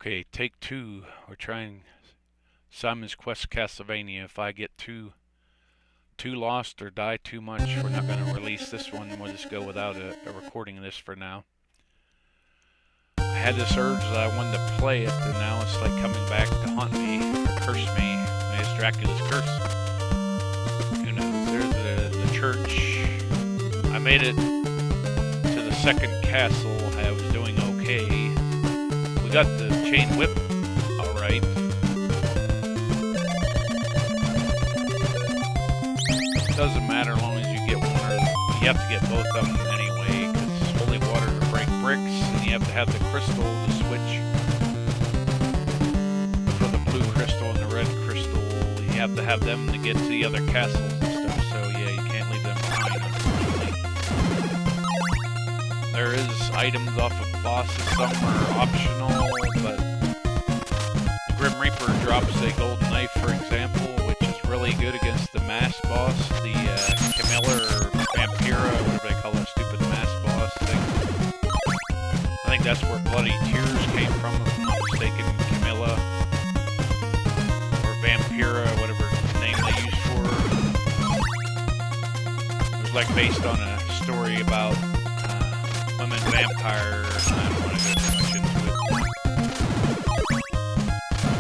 Okay, take two. We're trying Simon's Quest Castlevania. If I get too lost or die too much, we're not going to release this one. We'll just go without a recording of this for now. I had this urge that I wanted to play it, and now it's like coming back to haunt me or curse me. Maybe it's Dracula's curse. Who knows? There's the church. I made it to the second castle. I was doing okay. We got the chain whip alright. Doesn't matter as long as you get one, or you have to get both of them anyway, because holy water to break bricks, and you have to have the crystal to switch. For the blue crystal and the red crystal, you have to have them to get to the other castles and stuff, so yeah, you can't leave them behind, unfortunately. There is items off of bosses, some are optional, but the Grim Reaper drops a gold knife, for example, which is really good against the mass boss, the Camilla or Vampira, whatever they call that stupid mass boss thing. I think that's where Bloody Tears came from, if I'm not mistaken, Camilla, or Vampira, whatever name they used for her. It was like based on a story about women vampire. I don't want to go too much into it.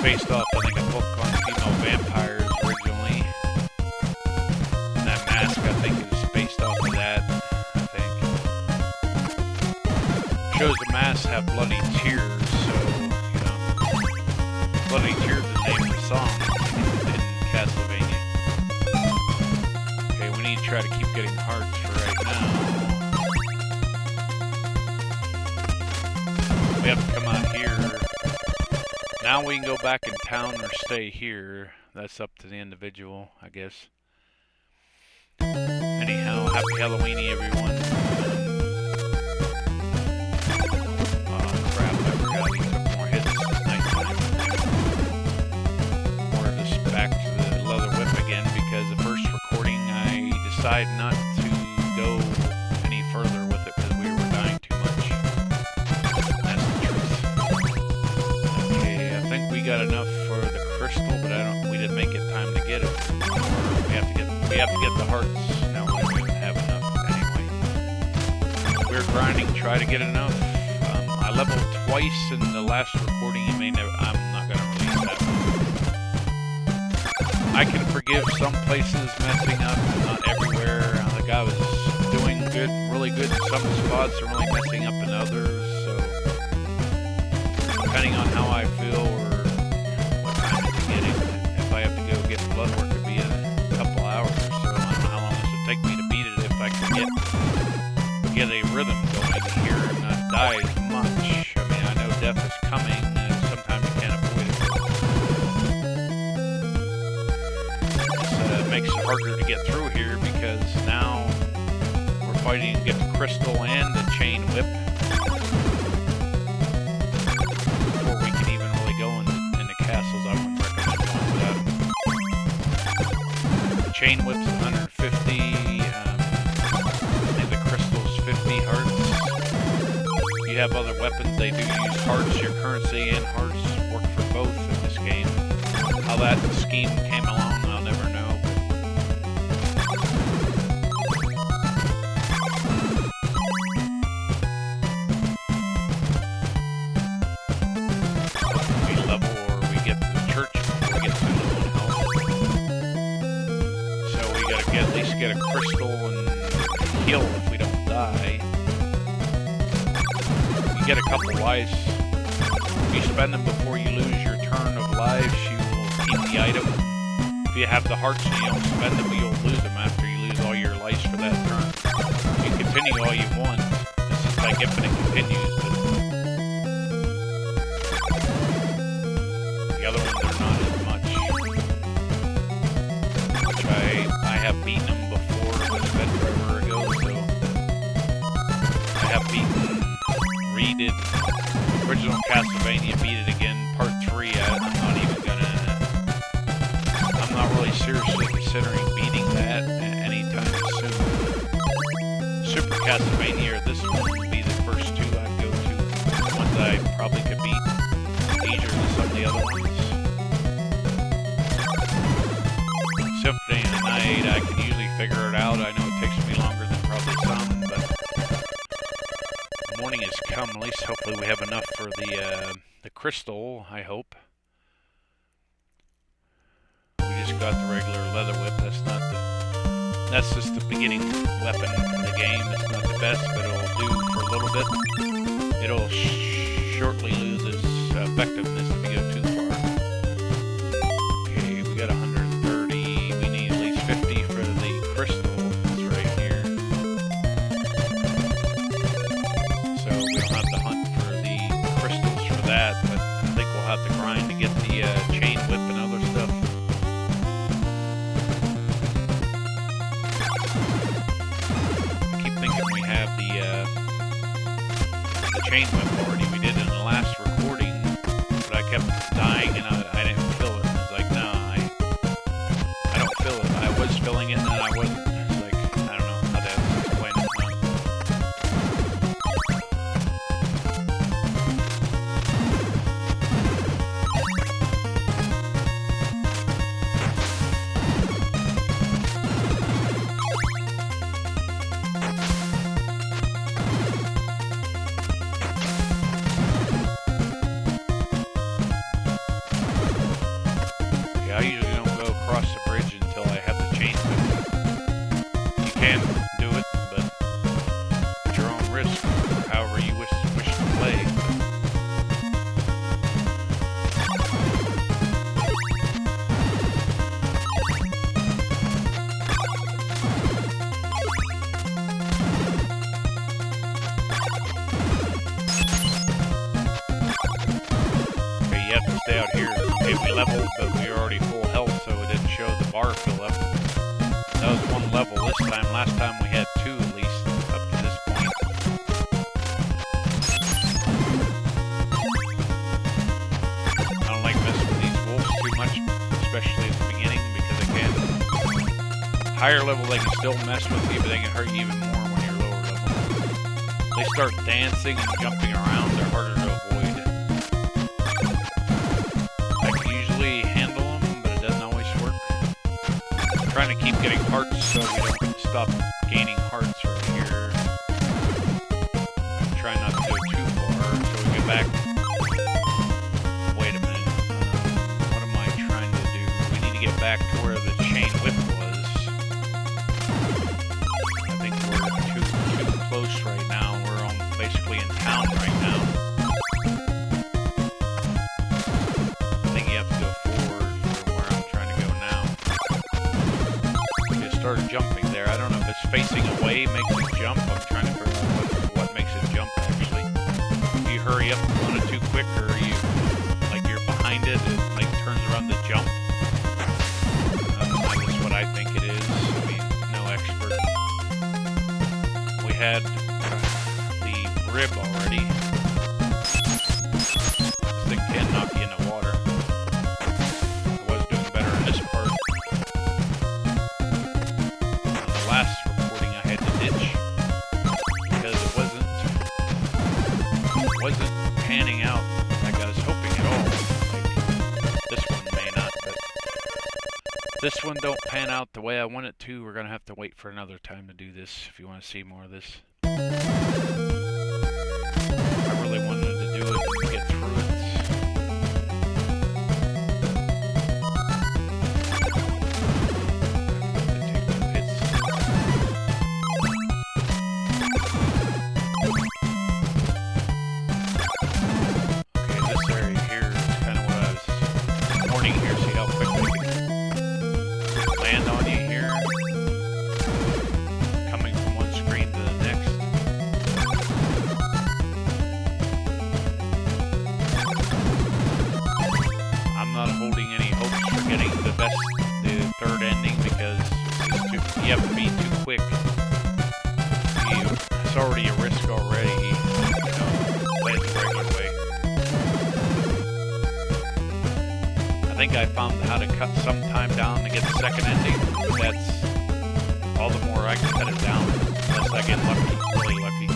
Based off, I think, a book on female vampires originally. And that mask, I think, is based off of that, I think. Shows the masks have bloody tears, so, you know. Bloody Tears is the name of the song in Castlevania. Okay, we need to try to keep getting hearts for right now. We have to come out here. Now we can go back in town or stay here. That's up to the individual, I guess. Anyhow, happy Halloweeny, everyone. Oh crap, I forgot we took more hits this nighttime. Or just back to the leather whip again, because the first recording I decided not to go any further with it because we were dying too much. That's the truth. Okay, I think we got enough for the crystal, but we didn't make it time to get it. We have to get the hearts. No, we don't even have enough anyway. We're grinding, try to get enough. I leveled twice in the last recording. You may never. I'm not gonna release that one. I can forgive some places messing up, but not everywhere. The guy was doing good, really good in some spots, and really messing up in others. So depending on how I feel or what time it's getting, if I have to go get blood work, it'd be a couple hours or so. I don't know how long this would take me to beat it if I can get a rhythm going here and not die as much. I mean, I know death is coming, and sometimes you can't avoid it. This makes it harder to get through here because now we're fighting to get the crystal and the chain whip before we can even really go in the castles. I wouldn't recommend going without them. The chain whip's 150. I think the crystal's 50 hearts. If you have other weapons, they do use hearts. Your currency and hearts work for both in this game. How that scheme came along, I'll never know. We level or we get to the church before we get to the one health. So we gotta at least get a crystal and heal if we don't die. You get a couple lives. If you spend them before you lose your turn of lives, you will keep the item. If you have the hearts and you don't spend them, you'll lose them after you lose all your lives for that turn. You can continue all you want. It's just like infinite continues, but the other ones are not as much. Which I have beaten them before, but it's been forever ago, so I have beaten, redid original Castlevania, beat it again, part 3. I'm not really seriously considering beating that anytime soon. Super Castlevania or this one would be the first two I'd go to. Ones I probably could beat other ones. Symphony of the Night, I can usually figure it out. I know it takes me longer than probably some, but the morning has come. At least hopefully we have enough for the crystal, I hope. We just got the regular leather whip. That's just the beginning weapon in the game. It's not the best, but it'll do for a little bit. It'll shortly lose its effectiveness if you go too far. Okay, we got 130. We need at least 50 for the crystal. It's right here. So we don't have to hunt for the crystals for that, but I think we'll have to grind to get the chain whip and other stuff. We have the chain whip already. We did it in the last recording, but I kept dying and I didn't fill it. I was like, no, I don't fill it. I was filling it and then I wasn't. It's like, I don't know how to explain it. I usually don't go across the bridge until I have the chain whip. You can do it, but at your own risk, however you wish to play. Okay, you have to stay out here. Okay, we leveled, but we were already full health, so it didn't show the bar fill up. That was one level this time. Last time we had two at least up to this point. I don't like messing with these wolves too much, especially at the beginning, because again, higher level they can still mess with you, but they can hurt you even more when you're lower level. They start dancing and jumping around, they're harder to avoid. Trying to keep getting hearts so we don't stop gaining hearts right here. Try not to go too far so we get back. Wait a minute. What am I trying to do? We need to get back to where the chain whip was. I think we're too close right now. We're basically in town right now. I think you have to go forward from where I'm trying to go now. Started jumping there. I don't know if it's facing away makes it jump. I'm trying to figure out what makes it jump actually. If you hurry up on it too quick, or you're behind it, it like turns around the jump. That's what I think it is. I mean, no expert. We had the rib already. This thing can knock you in the water. I was doing better in this part. Last recording I had to ditch because it wasn't panning out like I was hoping at all. Like this one may not, but this one don't pan out the way I want it to. We're gonna have to wait for another time to do this if you want to see more of this. I really wanted to do it and get through it. You have to be too quick. It's already a risk already, you know, play it the regular way. I think I found how to cut some time down to get the second ending, but that's all the more I can cut it down, unless I get lucky, really lucky.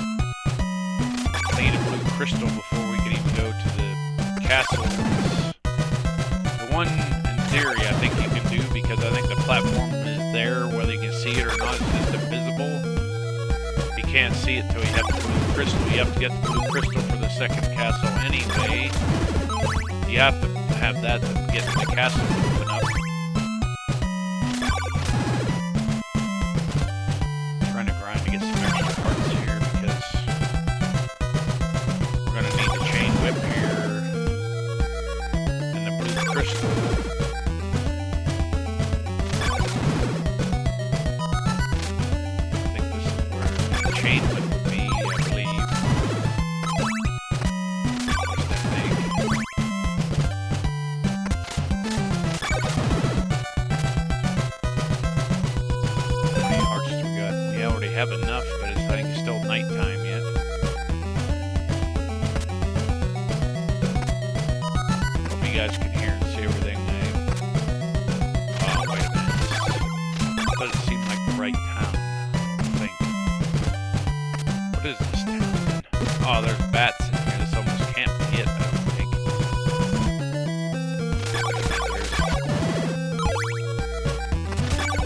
I need a blue crystal before we can even go to the castles. can't see it till you have the blue crystal. You have to get the blue crystal for the second castle anyway. You have to have that to get the castle to open up. I'm trying to grind to get some extra parts here because we're going to need the chain whip here and the blue crystal. Chain whip would be, I believe. There's that thing. How many hearts do we got? We already have enough, but I think it's still nighttime yet. Hope you guys can hear and see everything. Oh, wait a minute. This doesn't seem like the right town, I think. What is this town? Oh, there's bats in here. This almost can't be it, I don't think.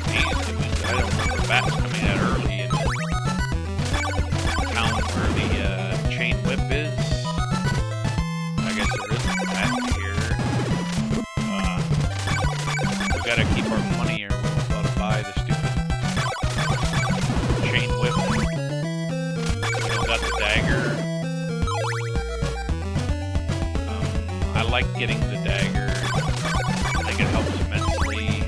These dudes, I don't remember bats coming out early in the town where the chain whip is. I guess there isn't bats here. We gotta keep our money or we won't be able to buy the stupid chain whip. Got the dagger. I like getting the dagger. I think it helps immensely.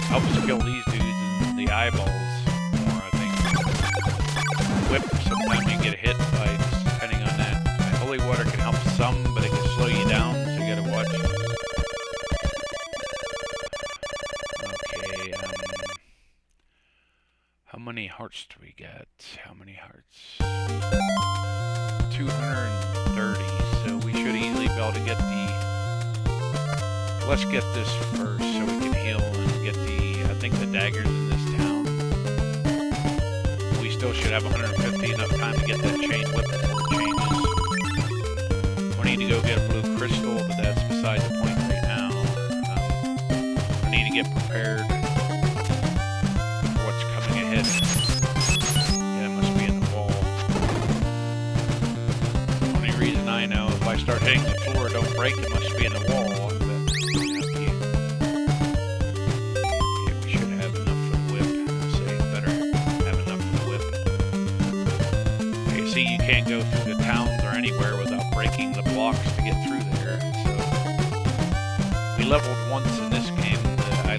Helps kill these dudes in the eyeballs more, I think. Whip, sometimes you get hit by just depending on that. And holy water can help some, but it can slow you down, so you gotta watch. Okay, how many hearts do we get? How many hearts? 230, so we should easily be able to get the... Let's get this first so we can heal and get the... I think the daggers in this town. We still should have 150, enough time to get that chain whip before it changes. We need to go get a blue crystal, but that's beside the point right now. I need to get prepared. Ahead. Yeah, it must be in the wall. Only reason I know, if I start hitting the floor, it don't break, it must be in the wall. Okay, we should have enough for the whip. I'd say better have enough for the whip. Okay, see, you can't go through the towns or anywhere without breaking the blocks to get through there. So we leveled once in this game. I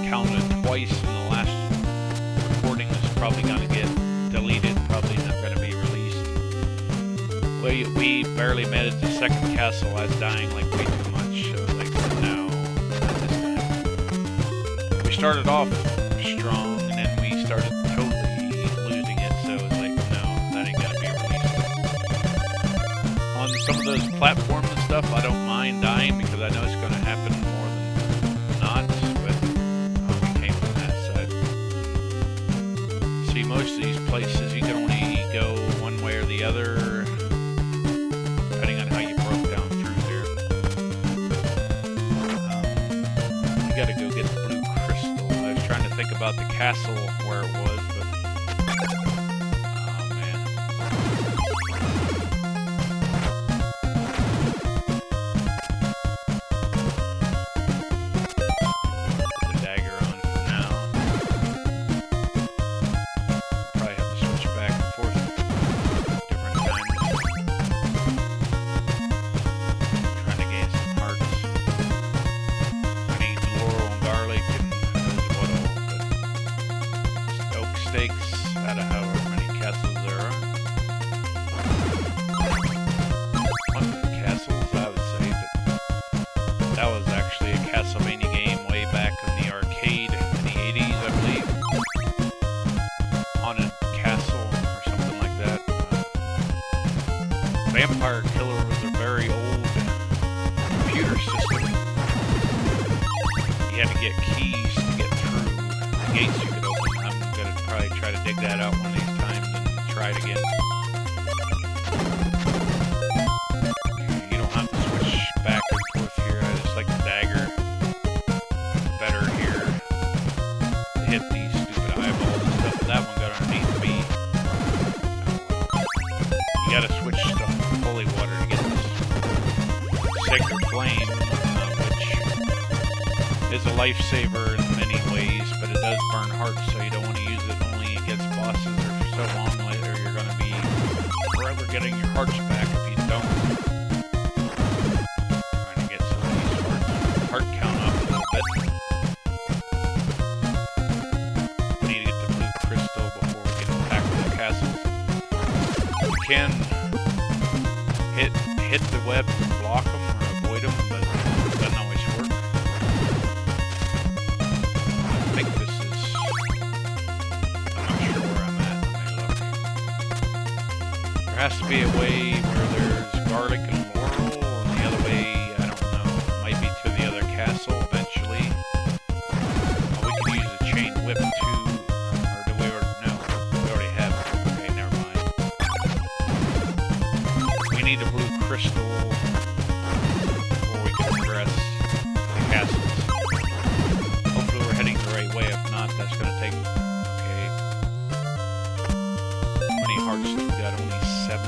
counted twice in the last recording. Is probably going to get deleted, probably not going to be released. We barely made it to second castle. I was dying like way too much, so like no, not this time. We started off strong and then we started totally losing it, so it was like no, that ain't going to be released. On some of those platforms and stuff, I don't mind dying because I know it's going to happen more than not, but we came from that side. See, most of these places you can only go one way or the other, depending on how you broke down through there. You gotta go get the blue crystal. I was trying to think about the castle where it was, but oh man. Put the dagger on for now. Probably have to switch back and forth different times. Trying to gain some hearts. I need laurel and garlic and what all, but oak steaks out of however many castles there are. One of the castles, I would say, but that was actually a Castlevania game way back in the arcade in the 80s, I believe. Haunted Castle or something like that. Vampire Killer was a very old computer system. You had to get keys to get through the gates you could open. I'm going to probably try to dig that out one of these times and try it again. You don't have to switch back and forth here. I just like the dagger. Better here to hit these stupid eyeballs. sacred flame, which is a lifesaver in many ways, but it does burn hearts, so you don't want to use it only against bosses or for so long later. You're going to be forever getting your hearts back if you don't. Trying to get some of these heart count up a little bit. We need to get the blue crystal before we get back to the castles. We can hit the web and block them or avoid them, but it doesn't always work. I think this is... I'm not sure where I'm at. Let me look. There has to be a way where there's garlic and laurel, and the other way, I don't know. It might be to the other castle eventually. We can use a chain whip too. Or do we already... No, we already have it. Okay, never mind. We need a blue crystal before we can progress the castles. Hopefully we're heading the right way. If not, that's going to take... Okay. How many hearts do we got? Only 70.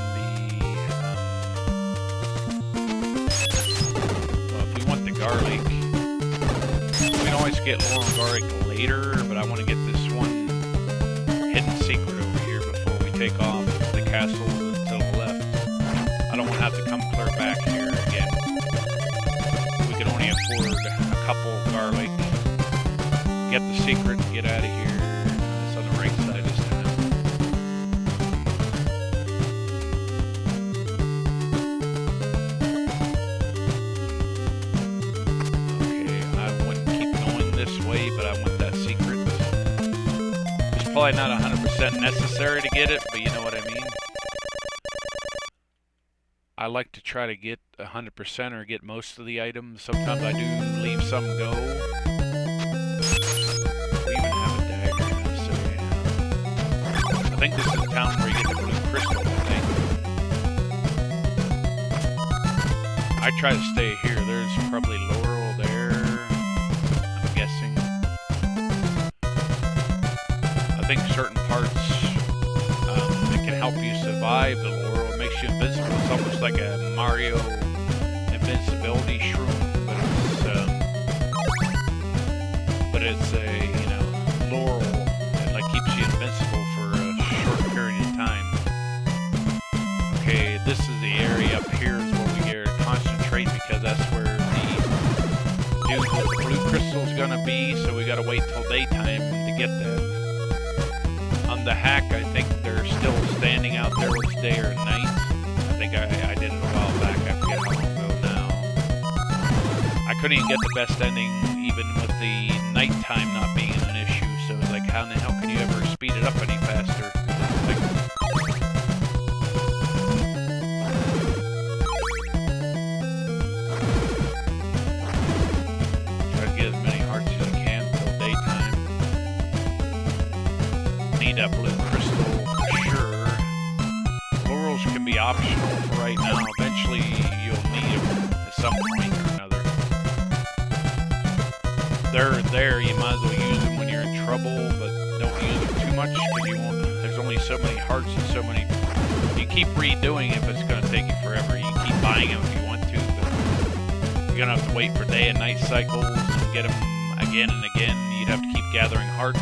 Well, if we want the garlic, we can always get laurel and garlic later, but I want to get this one hidden secret over here before we take off the castle to the left. I don't want to have to come clear back here again. We can only afford a couple garlic. Get the secret, get out of here. It's on the right side this time. Okay, I wouldn't keep going this way, but I want that secret. It's probably not 100% necessary to get it, but you know what I mean. I like to try to get 100% or get most of the items. Sometimes I do leave some go. We even have a dagger, so yeah. I think this is the town where you get the blue crystal, I think. I try to stay here. There's probably laurel there, I'm guessing. I think certain parts that can help you survive the laurel. Makes you invisible. It's almost like a Mario invincibility shroom, but it's a, you know, laurel. It like keeps you invincible for a short period of time. Okay, this is the area up here is where we get to concentrate because that's where the dude with the blue crystal is gonna be. So we gotta wait till daytime to get that. On the hack, I think they're still standing out there with day or night. I think I did it a while back. I forget how long ago now. I couldn't even get the best ending even with the nighttime not being an issue. So it's like, how in the hell can you ever speed it up any faster? Like, try to get as many hearts as you can until daytime. Need that blue crystal for sure. Laurels can be optional for right now. Eventually you'll need them at some point or another. They're there, you might as well use them when you're in trouble, but don't use them too much because you won't. There's only so many hearts and so many. You keep redoing it, but it's going to take you forever. You can keep buying them if you want to, but you're going to have to wait for day and night cycles and get them again and again. You'd have to keep gathering hearts.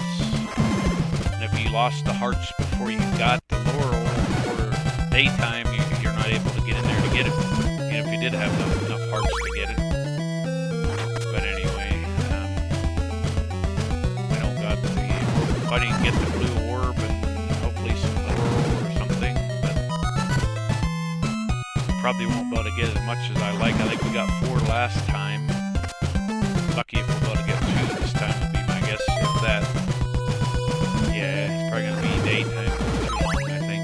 If you lost the hearts before you got the laurel for daytime, you're not able to get in there to get it. And if you did have enough hearts to get it. But anyway, we don't got the... We're fighting to get the blue orb and hopefully some laurel or something. But probably won't be able to get as much as I like. I think we got 4 last time. Lucky if we'll be able to get 2 this time would be my guess, if that. Yeah, it's probably going to be daytime for too long, I think.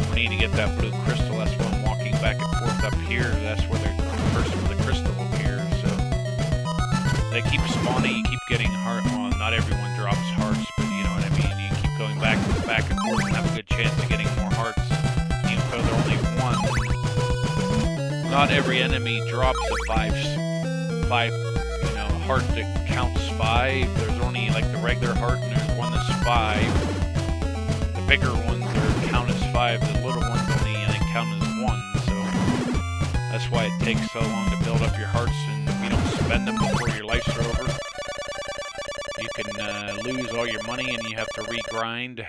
We need to get that blue crystal. That's why I'm walking back and forth up here. That's where the first where the crystal appears. So they keep spawning. You keep getting heart. Well, not everyone drops hearts, but you know what I mean. You keep going back and forth and have a good chance of getting more hearts. Even though they're only one. Not every enemy drops a five, you know, heart that counts 5. There's only like the regular heart, and there's one that's 5. The bigger ones are count as 5. The little ones only, I think, count as 1. So That's why it takes so long to build up your hearts, and if you don't spend them before your lives are over, you can lose all your money and you have to regrind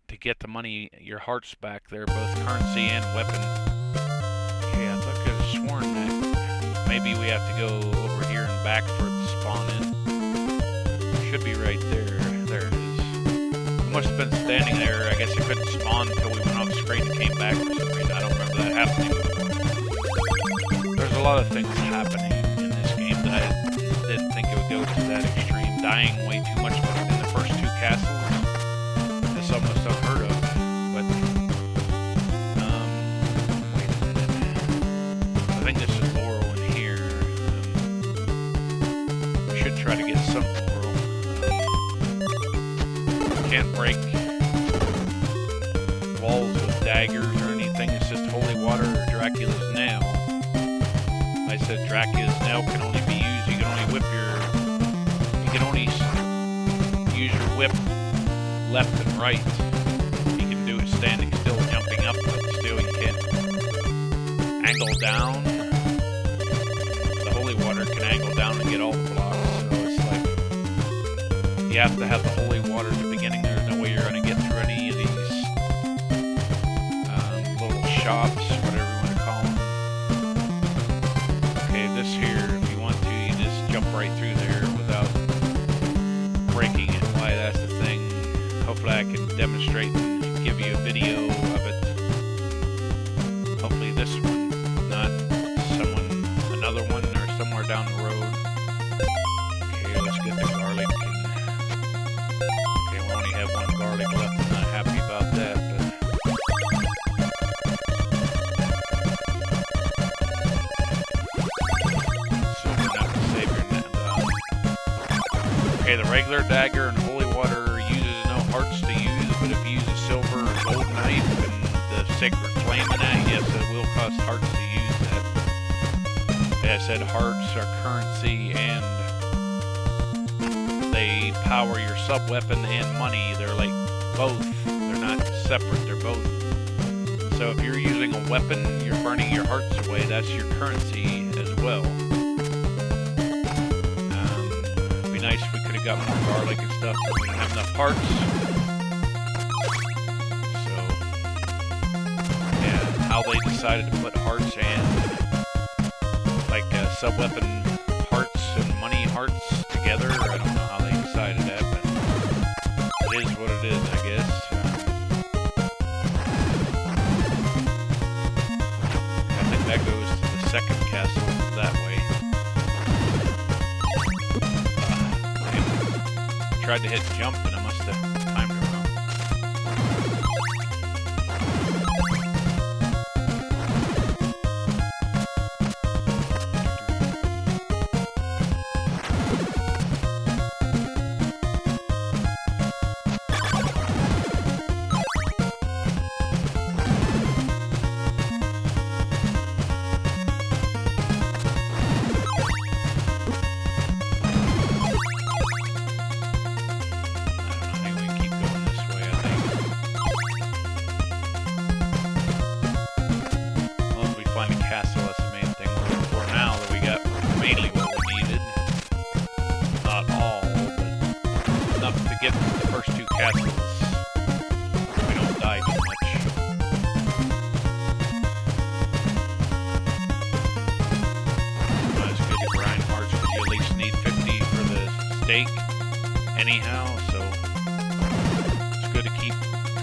to get the money, your hearts back there, both currency and weapon. Okay, I thought I could have sworn that maybe we have to go over here and back for it to spawn in. Should be right there. There it is. It must have been standing there. I guess it couldn't spawn until we went off screen and came back for some reason. I don't remember that happening before. There's a lot of things happening in this game that I didn't think it would go to that extreme. Dying way too much in the first two castles. It's almost unheard of. But, wait a minute. I think this is Laurel in here. We should try to get some Laurel. Can't break walls with daggers or anything. It's just holy water or Dracula's nail. I said Dracula's nail can only be used. You can only whip your. You can only use your whip left and right. You can do it standing still, jumping up, but still you can't angle down. The holy water can angle down and get all the blocks. So it's like you have to have the holy water at the beginning. There's no way you're going to get through any of these little shops, whatever you want to call them. Okay, this here, if you want to, you just jump right through there without breaking it. Why, that's the thing. Hopefully I can demonstrate and give you a video of it. Hopefully this one, not another one, or somewhere down the road. Okay, let's get the garlic. Okay, we only have one garlic left. I'm not happy about that, but silver not the savior. Okay, the regular dagger and holy water uses no hearts to use, but if you use a silver or gold knife and the sacred flame in that, yes, it will cost hearts to use that. As I said, hearts are currency and they power your sub-weapon and money. They're like both. They're not separate, they're both. So if you're using a weapon, you're burning your hearts away. That's your currency as well. It'd be nice if we could have got more garlic and stuff, but we don't have enough hearts. So, yeah, how they decided to put hearts and like sub-weapon hearts and money hearts together, I don't know how they decided that, but it is what it is, I guess. I think that goes to the second castle that way. I tried to hit jump and I must have timed it wrong. Anyhow, so it's good to keep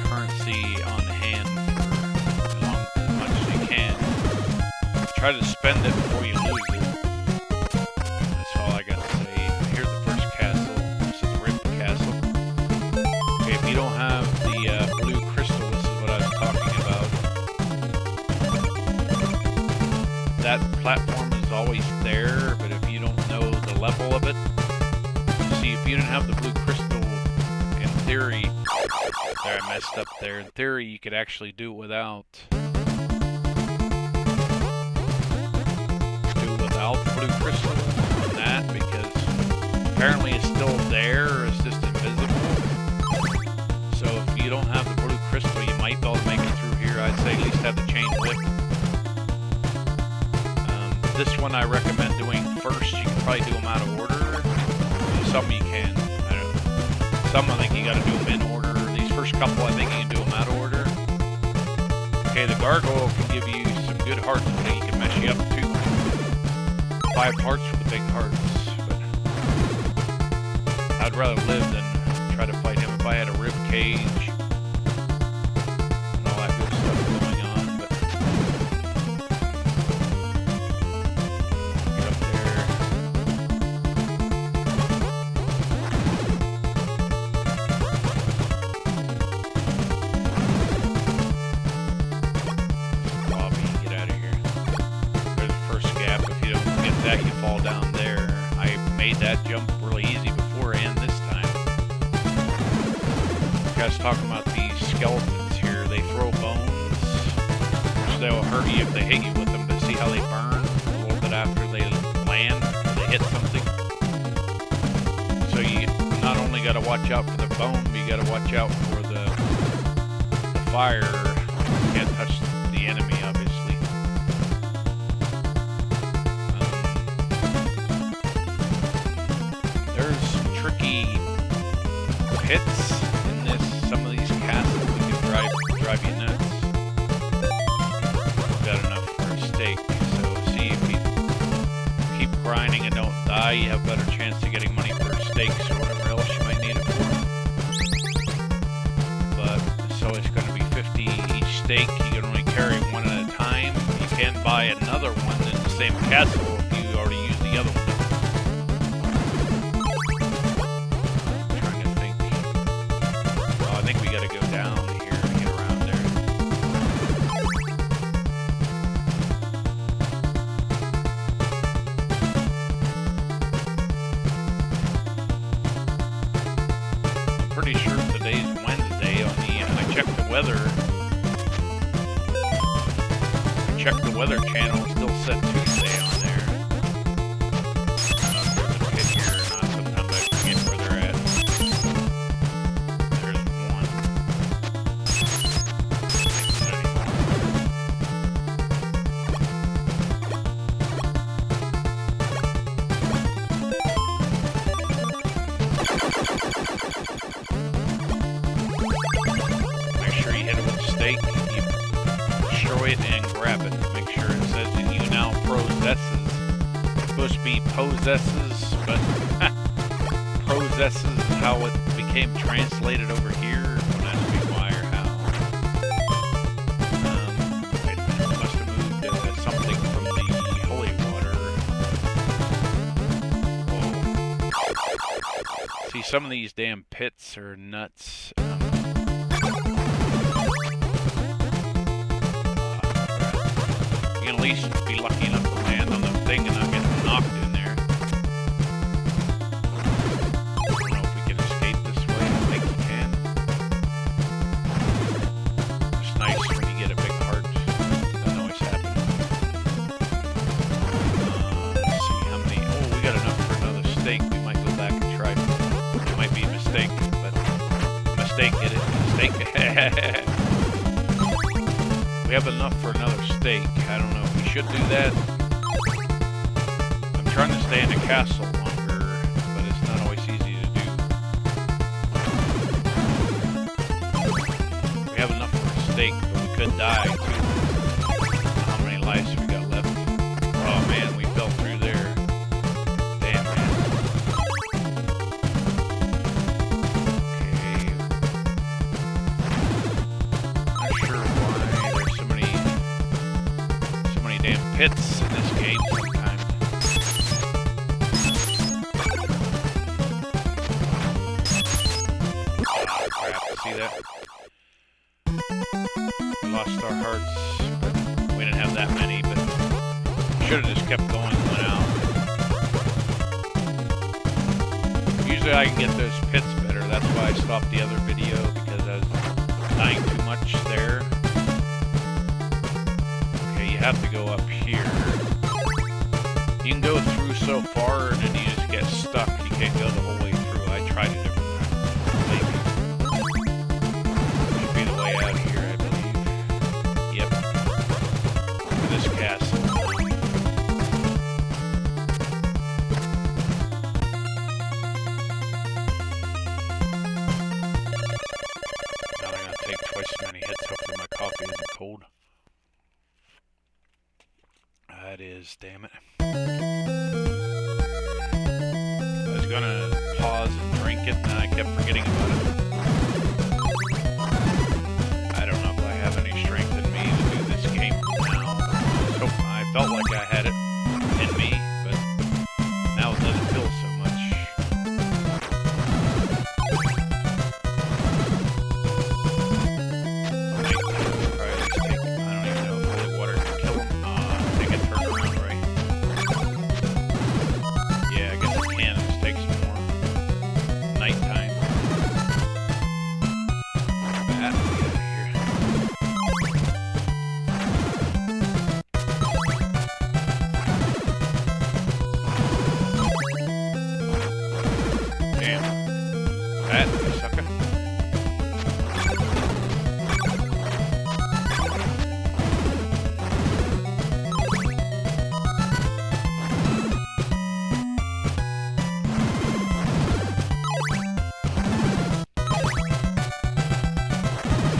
currency on hand for as much as you can. Try to spend it before you lose it. That's all I got to say. Here's the first castle. This is Rip Castle. Okay, if you don't have the blue crystal, this is what I was talking about. That platform is always there, but if you don't know the level of it, if you didn't have the blue crystal, in theory, there I messed up there. In theory, you could actually do it without the blue crystal on that, because apparently it's still there. It's just invisible. So if you don't have the blue crystal, you might be able to make it through here. I'd say at least have the chain whip This one I recommend doing first. You can probably do them out of order. Some you can. Some I think you got to do them in order. These first couple I think you can do them out of order. Okay, the gargoyle can give you some good hearts. Okay, he can mess you up too. 5 hearts for the big hearts. But I'd rather live than try to fight him. If I had a rib cage and all that good stuff going on, but get up there. Bobby, get out of here. There's the first gap. If you don't get that, you fall down there. I made that jump really easy before and this time. You guys talking about these skeletons here. They throw bones, which they'll hurt you if they hit you with them, but see how they burn a little bit after they land or they hit something? So you not only got to watch out for the bone, but you got to watch out for the fire. You can't touch the enemy, obviously. There's some tricky pits in this. Some of these castles we can drive you nuts. Got enough for a steak. So see, if you keep grinding and don't die, you have a better chance of getting money for steaks or whatever else you might need it for. But so it's going to be 50 each steak. You can only carry one at a time. You can buy another one in the same castle if you already used the other one. I think we gotta go down here to get around there. I'm pretty sure today's Wednesday on the, I checked the weather. I checked the weather channel, it's still set Tuesday on there. I don't know if there's a pit here or not, sometimes I forget where they're at. Destroy it and grab it. Make sure it says that you now possesses. It's supposed to be possesses, but possesses is how it became translated over here. Don't ask me why or how. Wait a minute, we must have moved something from the holy water. Whoa. See, some of these damn pits are nuts. At least be lucky enough to land on the thing and not get knocked in there. I don't know if we can escape this way. I think we can. It's nice when you get a big heart. Doesn't always happen. Let's see how many. Oh, we got enough for another steak. We might go back and try. It might be a mistake, but mistake, get it? Mistake. We have enough for another steak. I don't know if we should do that. I'm trying to stay in the castle longer, but it's not always easy to do. We have enough for a steak, but we could die too. How many lives we got left? Oh man, we fell through there. Damn, man. Okay. Not sure why there's so many damn pits in this game sometimes. Oh crap, see that? We lost our hearts, but we didn't have that many, but we should have just kept going and went out. Usually I can get those pits better, that's why I stopped the other video, because I was dying too much there. You have to go up here. You can go through so far and then you just get stuck. You can't go the whole way through. I tried it different times. Should be the way out of here, I believe. Yep. For this castle. That is, damn it. I was gonna pause and drink it, and then I kept forgetting about it. I don't know if I have any strength in me to do this game now. I felt like I had it in me, but now it doesn't feel so much.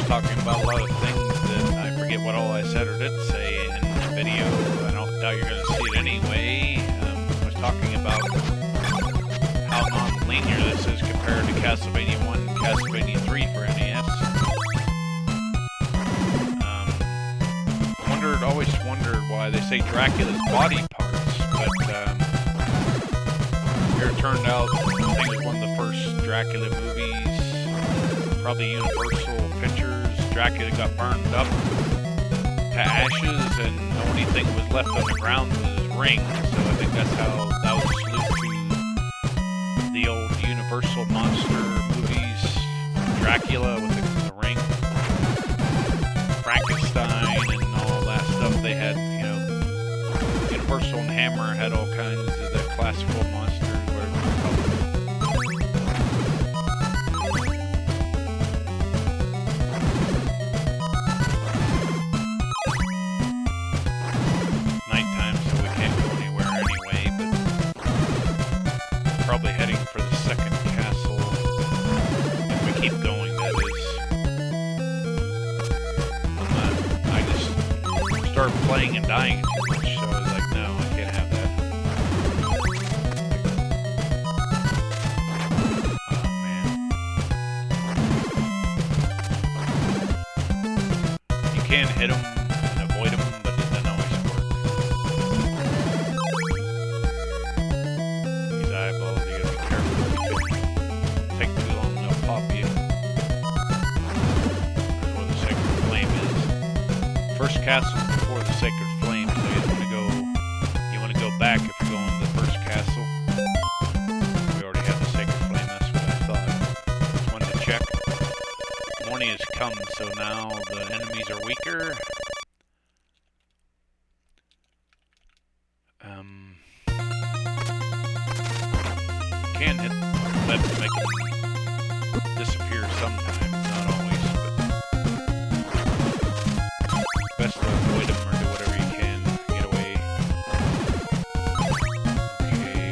Talking about a lot of things that I forget what all I said or didn't say in the video. I don't doubt you're going to see it anyway. I was talking about how non-linear this is compared to Castlevania 1 and Castlevania 3 for NES. Always wondered why they say Dracula's body parts, but here it turned out, I think it was one of the first Dracula movies, probably Universal Pictures. Dracula got burned up to ashes, and the only thing that was left on the ground was his ring. So I think that's how that was a salute to the old Universal monster movies. Dracula with the ring, Frankenstein, and all that stuff. They had, you know, Universal and Hammer had all kinds of the classical monsters, whatever you call them. Probably heading for the second castle, if we keep going, that is. I just started playing and dying too much, so I was like, no, I can't have that. Oh, man. You can hit them and avoid them, but it doesn't always work. Eyeballs, you gotta be careful. Take too long, they'll pop you. That's where the sacred flame is. First castle before the sacred flame, so you want to go back if you're going to the first castle. We already have the sacred flame, that's what I thought. Just wanted to check. Morning has come, so now the enemies are weaker. Can hit them to make them disappear sometimes, not always, but best to avoid them or do whatever you can to get away. Okay,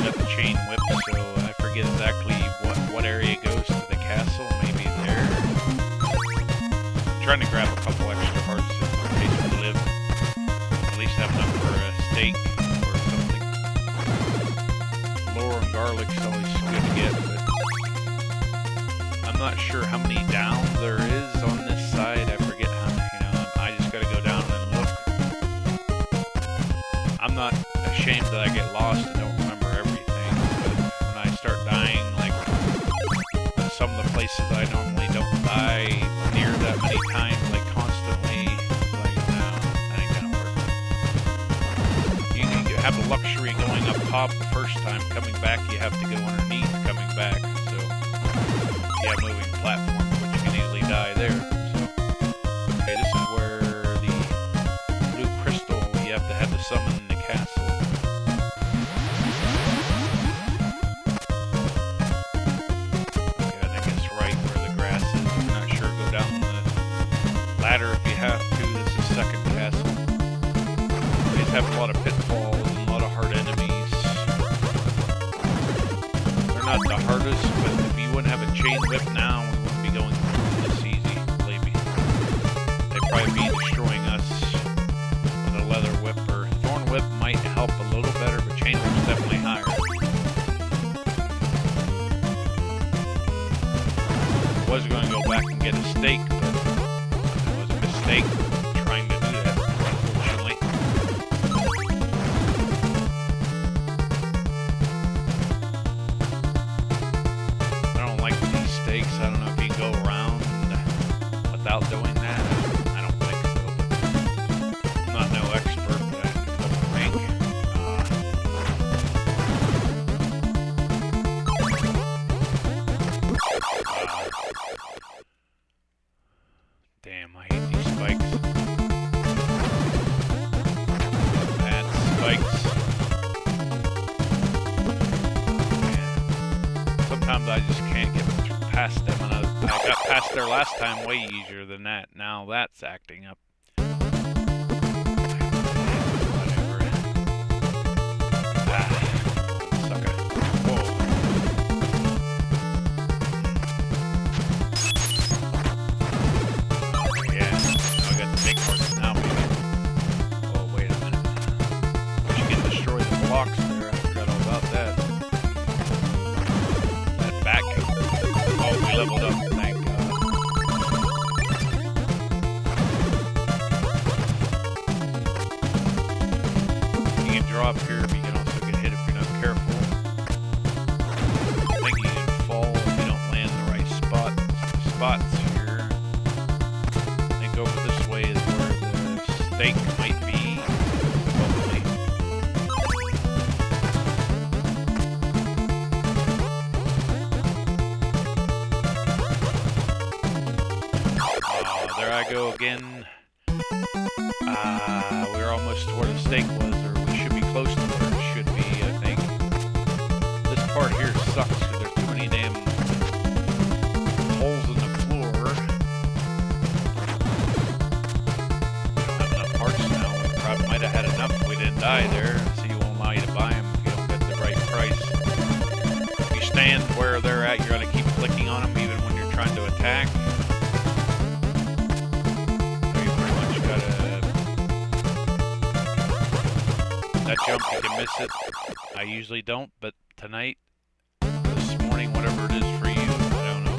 got the chain whip, so I forget exactly what area goes to the castle, maybe there. I'm trying to grab a couple extra hearts in case we live, at least have enough for a steak. Garlic's always good to get, but I'm not sure how many down there is on this side. I forget how many, you know, I just gotta go down and look. I'm not ashamed that I get lost and don't remember everything, but when I start dying, like some of the places I normally don't die near that many times, like constantly, like, no, that ain't gonna work. You have the luxury going up top the first time, coming back you have to go underneath coming back, so yeah, moving platforms, but you can easily die there. So okay, this is where the blue crystal, you have to have to summon in the castle. Okay, I think it's right where the grass is. I'm not sure, go down the ladder if you have to. This is second castle. These have a lot of pitfalls and a lot of hard enemies. Not the hardest, but if you wouldn't have a chain whip now, we wouldn't be going through this easy, believe me. They'd probably be destroying us with a leather whip or thorn get a steak, but it was a mistake trying to do that, unfortunately. I don't like these steaks. I don't know if you can go around without doing that. I don't think so. I'm not no expert, but I think. Damn, I hate these spikes. Bad spikes. Man. Sometimes I just can't get past them. And I got past there last time way easier than that. Now that's acting up. Whatever. Sucker. Whoa. Big parts now, baby. Oh, wait a minute. Wish you could destroy the blocks there. I forgot all about that. That back. Oh, we leveled up. Thank God. You can drop here, but you can also get hit if you're not careful. I think you can fall if you don't land the right spots here. I think over this way is where the steak might be, hopefully. There I go again. We're almost to where the steak was, or we should be close to where it should be, I think. This part here sucks because there's too many damn holes in the floor. Might have had enough if we didn't die there, so you won't allow you to buy them if you don't get the right price. If you stand where they're at, you're going to keep clicking on them even when you're trying to attack. So you pretty much got to... That jump, you can miss it. I usually don't, but tonight, this morning, whatever it is for you, I don't know.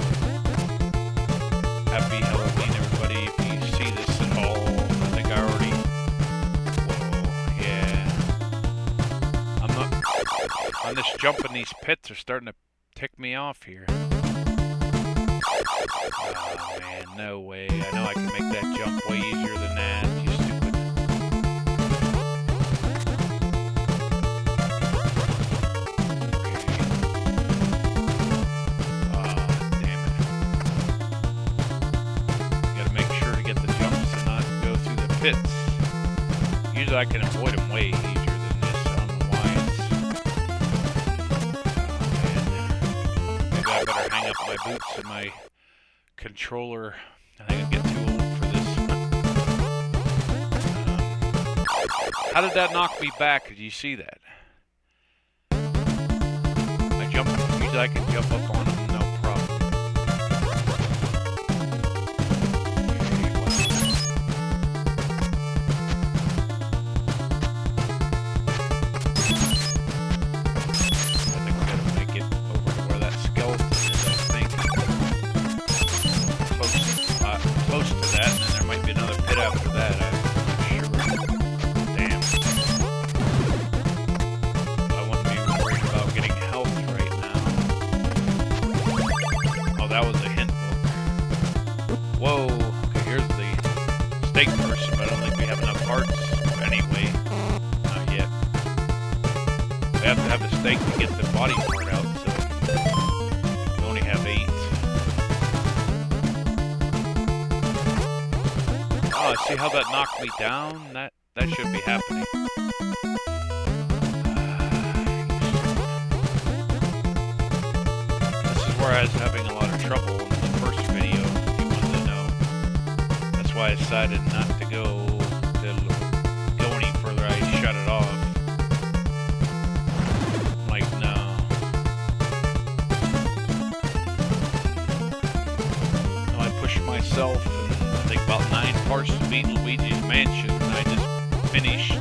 Happy Halloween, everybody, if you see this at all. I think I already... On this jumping, these pits are starting to tick me off here. Oh man, no way. I know I can make that jump way easier than that. You stupid. Okay. Damn it. Gotta make sure to get the jumps and not go through the pits. Usually I can avoid them way easier. I better hang up my boots and my controller. I think I get too old for this. How did that knock me back? Did you see that? I jumped. Usually I can jump up on them, no problem. I think we gotta make it over to where that skeleton is, I think. Close to that, and then there might be another pit after that, I'm not sure. Damn. I wouldn't be worried about getting health right now. Oh, that was a hint book. Whoa, okay, here's the steak person, but I don't think we have enough parts anyway. Not yet. We have to have a steak to get the body part out, so we only have 8. Oh, see how that knocked me down? That should be happening. This is where I was having a lot of trouble in the first video, if you wanted to know. That's why I decided not to go any further. I shut it off. I'm like, no. No, I pushed myself, and I think about 9 parts of beating Luigi's Mansion. I just finished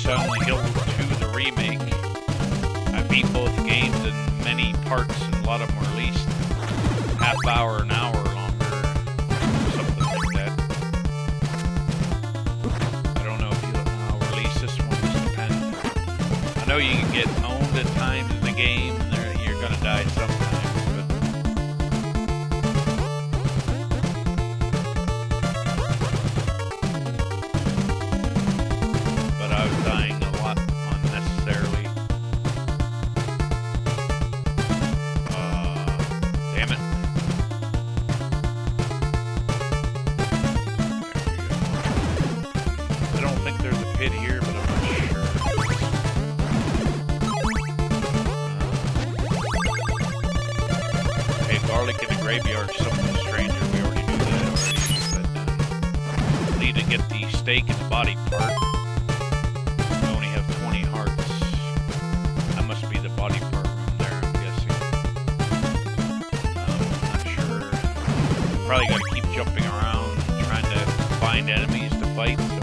Silent Hill 2, the remake. I beat both games in many parts, and a lot of them were at least half hour, an hour longer. know you can get owned at times in the game, and you're gonna die sometimes, but I was dying a lot unnecessarily. Damn it. I don't think there's a pit here, but I'm not sure. Okay, garlic in the graveyard, something stranger. We already knew that already. But need to get the steak and the body part. We only have 20 hearts. That must be the body part room there, I'm guessing. Not sure. Probably got to keep jumping around, trying to find enemies to fight, so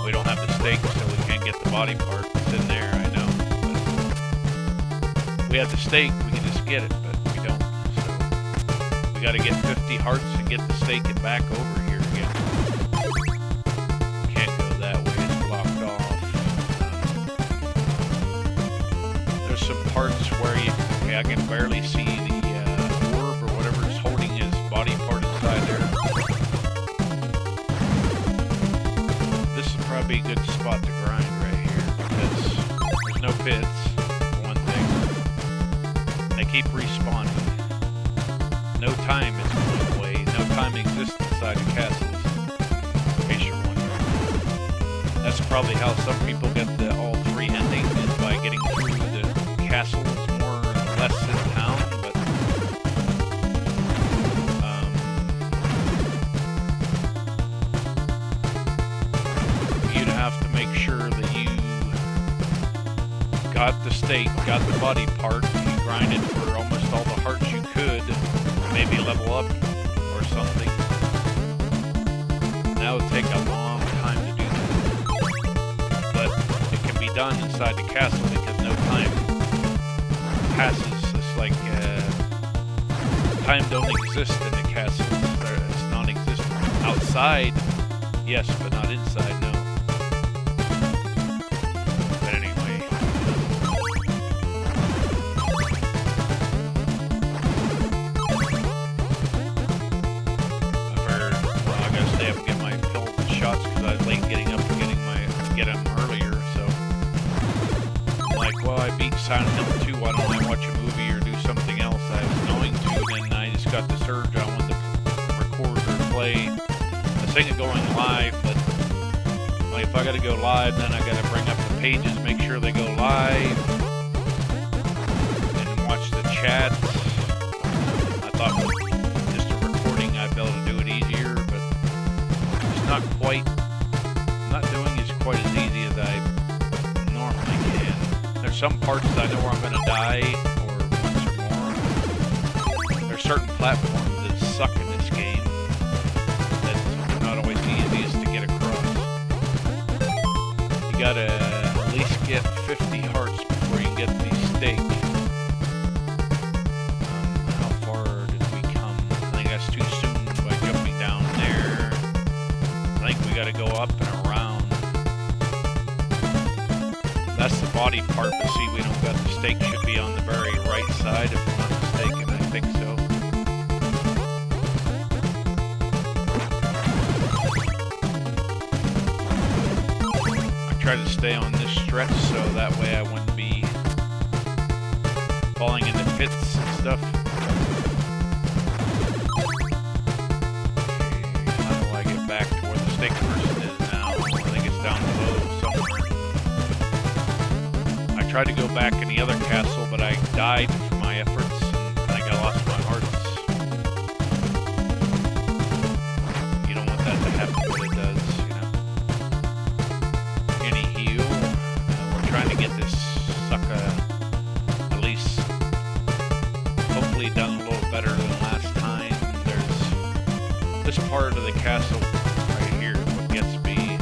we don't have the steak, so we can't get the body part. It's in there, I know. But if we had the steak, we could just get it, but we don't. So we got to get 50 hearts and get the steak and back over here again. Can't go that way, it's blocked off. There's some parts where I can barely see the orb or whatever is holding his body part inside there. This is probably a good spot to grind right here because there's no pits, for one thing. They keep respawning. No time is going away. No time exists inside the castles, in case you're wondering. That's probably how some people get all 3 endings, is by getting through the castles more or less in town, but you'd have to make sure that you got the steak, got the body part, and you grinded for almost all the hearts you could, maybe level up or something. That would take a long time to do that. But it can be done inside the castle because no time passes. It's like time don't exist in the castle. It's non-existent. Outside, yes, but not inside, no. But anyway. I gotta stay up and get my pills and shots because I was late getting up and get them earlier, so I'm like, well, I beat Silent Hill 2, why don't I watch a movie or do something else? I was going to, and I just got the surge. I wanted to record or play. I was thinking of going live, but like, if I gotta go live, then I gotta bring up the pages, make sure they go live, and watch the chats. I thought with just a recording I'd be able to do it easier, but it's not quite, not doing is quite as easy as I normally can. There's some parts that I know where I'm gonna die, or once or more. There's certain platforms that suck in this game, that are not always the easiest to get across. You gotta at least get 50 hearts before you get the steak. How far did we come? I think that's too soon by jumping down there. I think we gotta go up and around. That's the body part, but see, we don't got the steak. Should be on the very right side, if I'm not mistaken. I think so. I try to stay on this stretch so that way I wouldn't be falling into pits and stuff. Okay, how do I get back to where the steak person is now? I think it's down below somewhere. I tried to go back in the other castle, but I died from my efforts, and I think I lost my hearts. You don't want that to happen, but it does, you know. Any heal. We're trying to get this sucker at least hopefully done a little better than last time. There's this part of the castle right here is what gets me.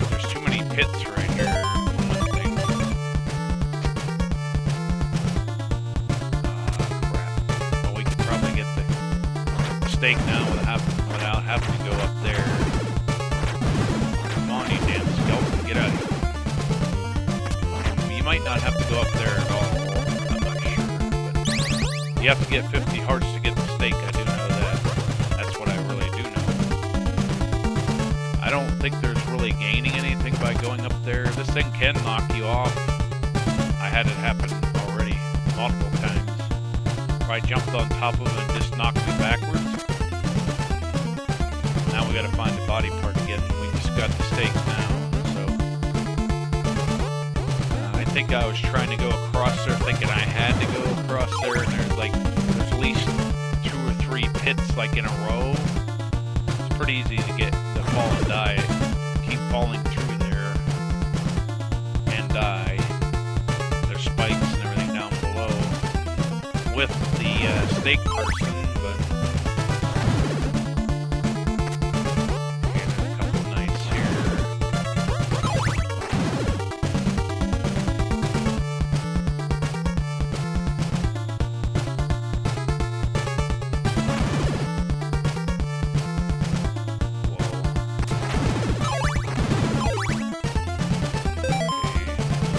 There's too many pits right here, one thing. Crap. Well, we could probably get the steak now without having to go up there. might not have to go up there at all. I'm not sure. But you have to get 50 hearts to get the steak. I do know that. That's what I really do know. I don't think there's really gaining anything by going up there. This thing can knock you off. I had it happen already multiple times. Where I jumped on top of it and just knocked me backwards. Now we gotta find the body part again. We just got the steak now. I think I was trying to go across there thinking I had to go across there, and there's at least 2 or 3 pits like in a row. It's pretty easy to get the fall and die. Keep falling through there and die. There's spikes and everything down below with the steak person, but okay, there's a couple of knights here.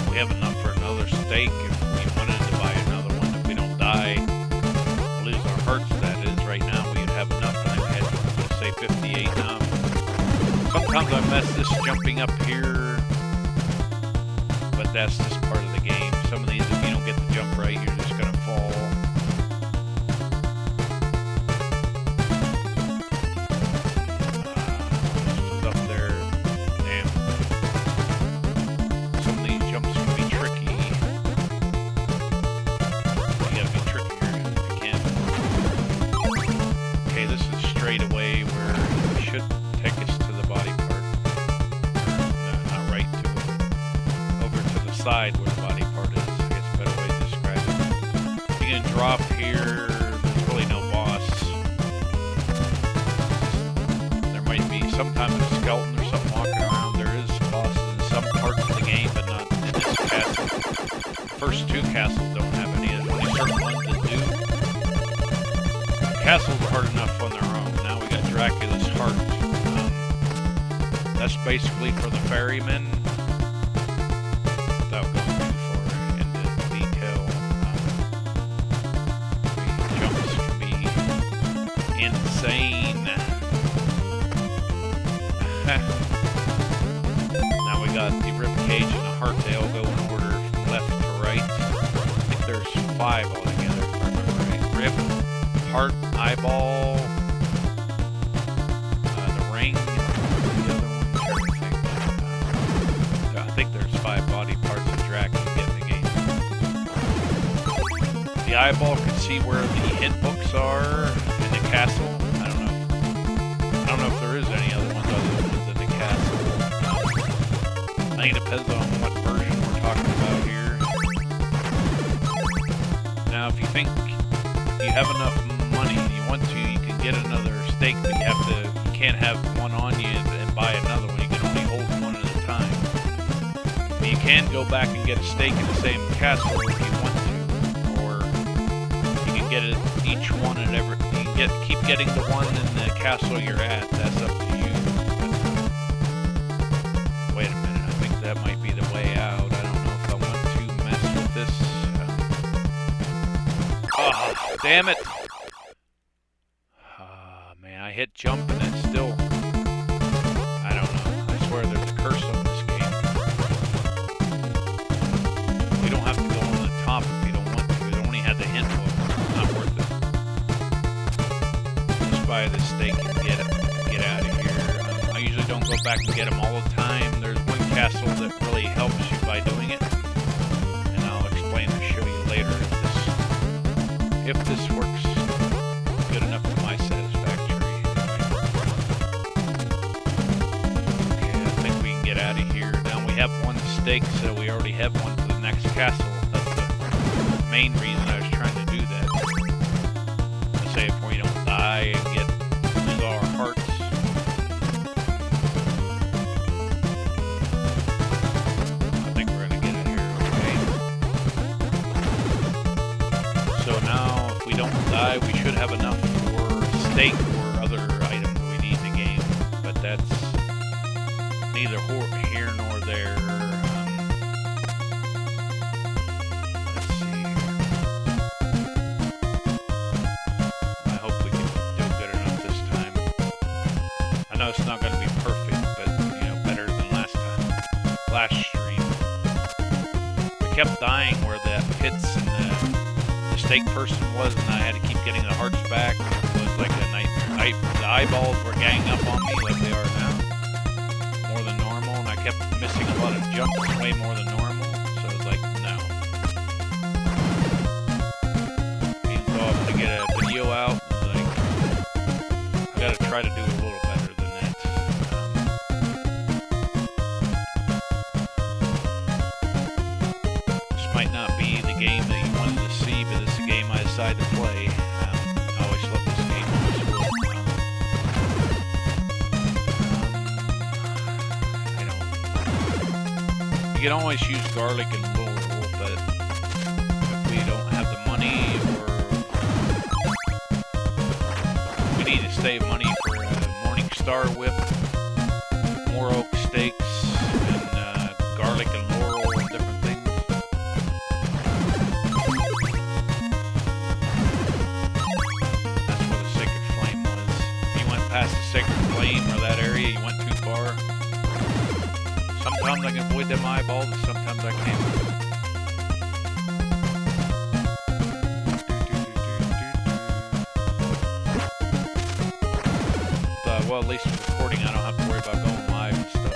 We have enough for another steak if we wanted to buy another one. If we don't die, lose our hearts, that is. Right now we would have enough. I think I had, let's say, 58 now. Sometimes I mess this jumping up here, but that's just part of the game. Some of these, if you don't get the jump right, you're just going to fall. This was up there. Damn. Some of these jumps can be tricky. You gotta be trickier if you can. Okay, this is straight away where it should take us to the body part. No, not right to it. Over to the side where the body part is. I guess a better way to describe it. You can drop here. There's really no boss. There might be sometimes a skeleton or something walking around. There is bosses in some parts of the game, but not in this castle. The first 2 castles don't have any. There's only certain ones that do. Castles are hard enough on their own. Now we got Dracula's heart. That's basically for the ferrymen. Without going too far into detail, the jumps can be insane. Now we got the ribcage and the heart. They all go in order from left to right. I think there's 5 altogether, if I remember right. Rib, heart, eyeball, the ring, the other one. I think there's 5 body parts that Drac can get in the game. The eyeball can see where the hint books are in the castle. I don't know if there is any other ones other than ones in the castle. I think it depends on what version we're talking about here. Now, if you think you have enough money and you want to, you can get another steak, but you can't have one on you and buy another one. You can only hold one at a time. But you can go back and get a steak in the same castle if you want to, or you can get it each one and every. You can keep getting the one in the castle you're at. That's up to you. But, wait a minute. I think that might be the way out. I don't know if I want to mess with this. Oh, damn it! Man, I hit jump and it's still. I don't know. I swear there's a curse on this game. You don't have to go on the top if you don't want to. It only had the hint book. It's not worth it. Just buy this steak and get out of here. I usually don't go back and get them all the time. There's one castle that really helps you by doing it, and I'll explain or show you later if this works good enough to my satisfactory. Okay, I think we can get out of here. Now we have 1 steak, so we already have one for the next castle. That's the main reason I was trying to do that. Let's say if we don't die and lose all our hearts. I think we're gonna get it here, okay? So now, if we don't die, we should have enough for steak or other items we need in the game, but that's neither here nor there. it's not going to be perfect, but you know, better than last stream. I kept dying where the pits and the steak person was, and I had to keep getting the hearts back. It was like a nightmare. The eyeballs were ganging up on me like they are now, more than normal, and I kept missing a lot of jumps, way more than normal. So it's like, no. Even though I'm gonna get a video out, like I gotta try to do a little better than that. This might not be the game that you wanted to see, but it's the game I decided to play. I always love this game. I don't. You can always use garlic and laurel, but if we don't have the money, or we need to save money for a Morning Star whip, more oak steaks, and garlic and laurel and different things. That's where the Sacred Flame was. If you went past the Sacred Flame or that area, you went too far. Sometimes I can avoid them eyeballs, and sometimes I can't. Well, at least with recording, I don't have to worry about going live and stuff.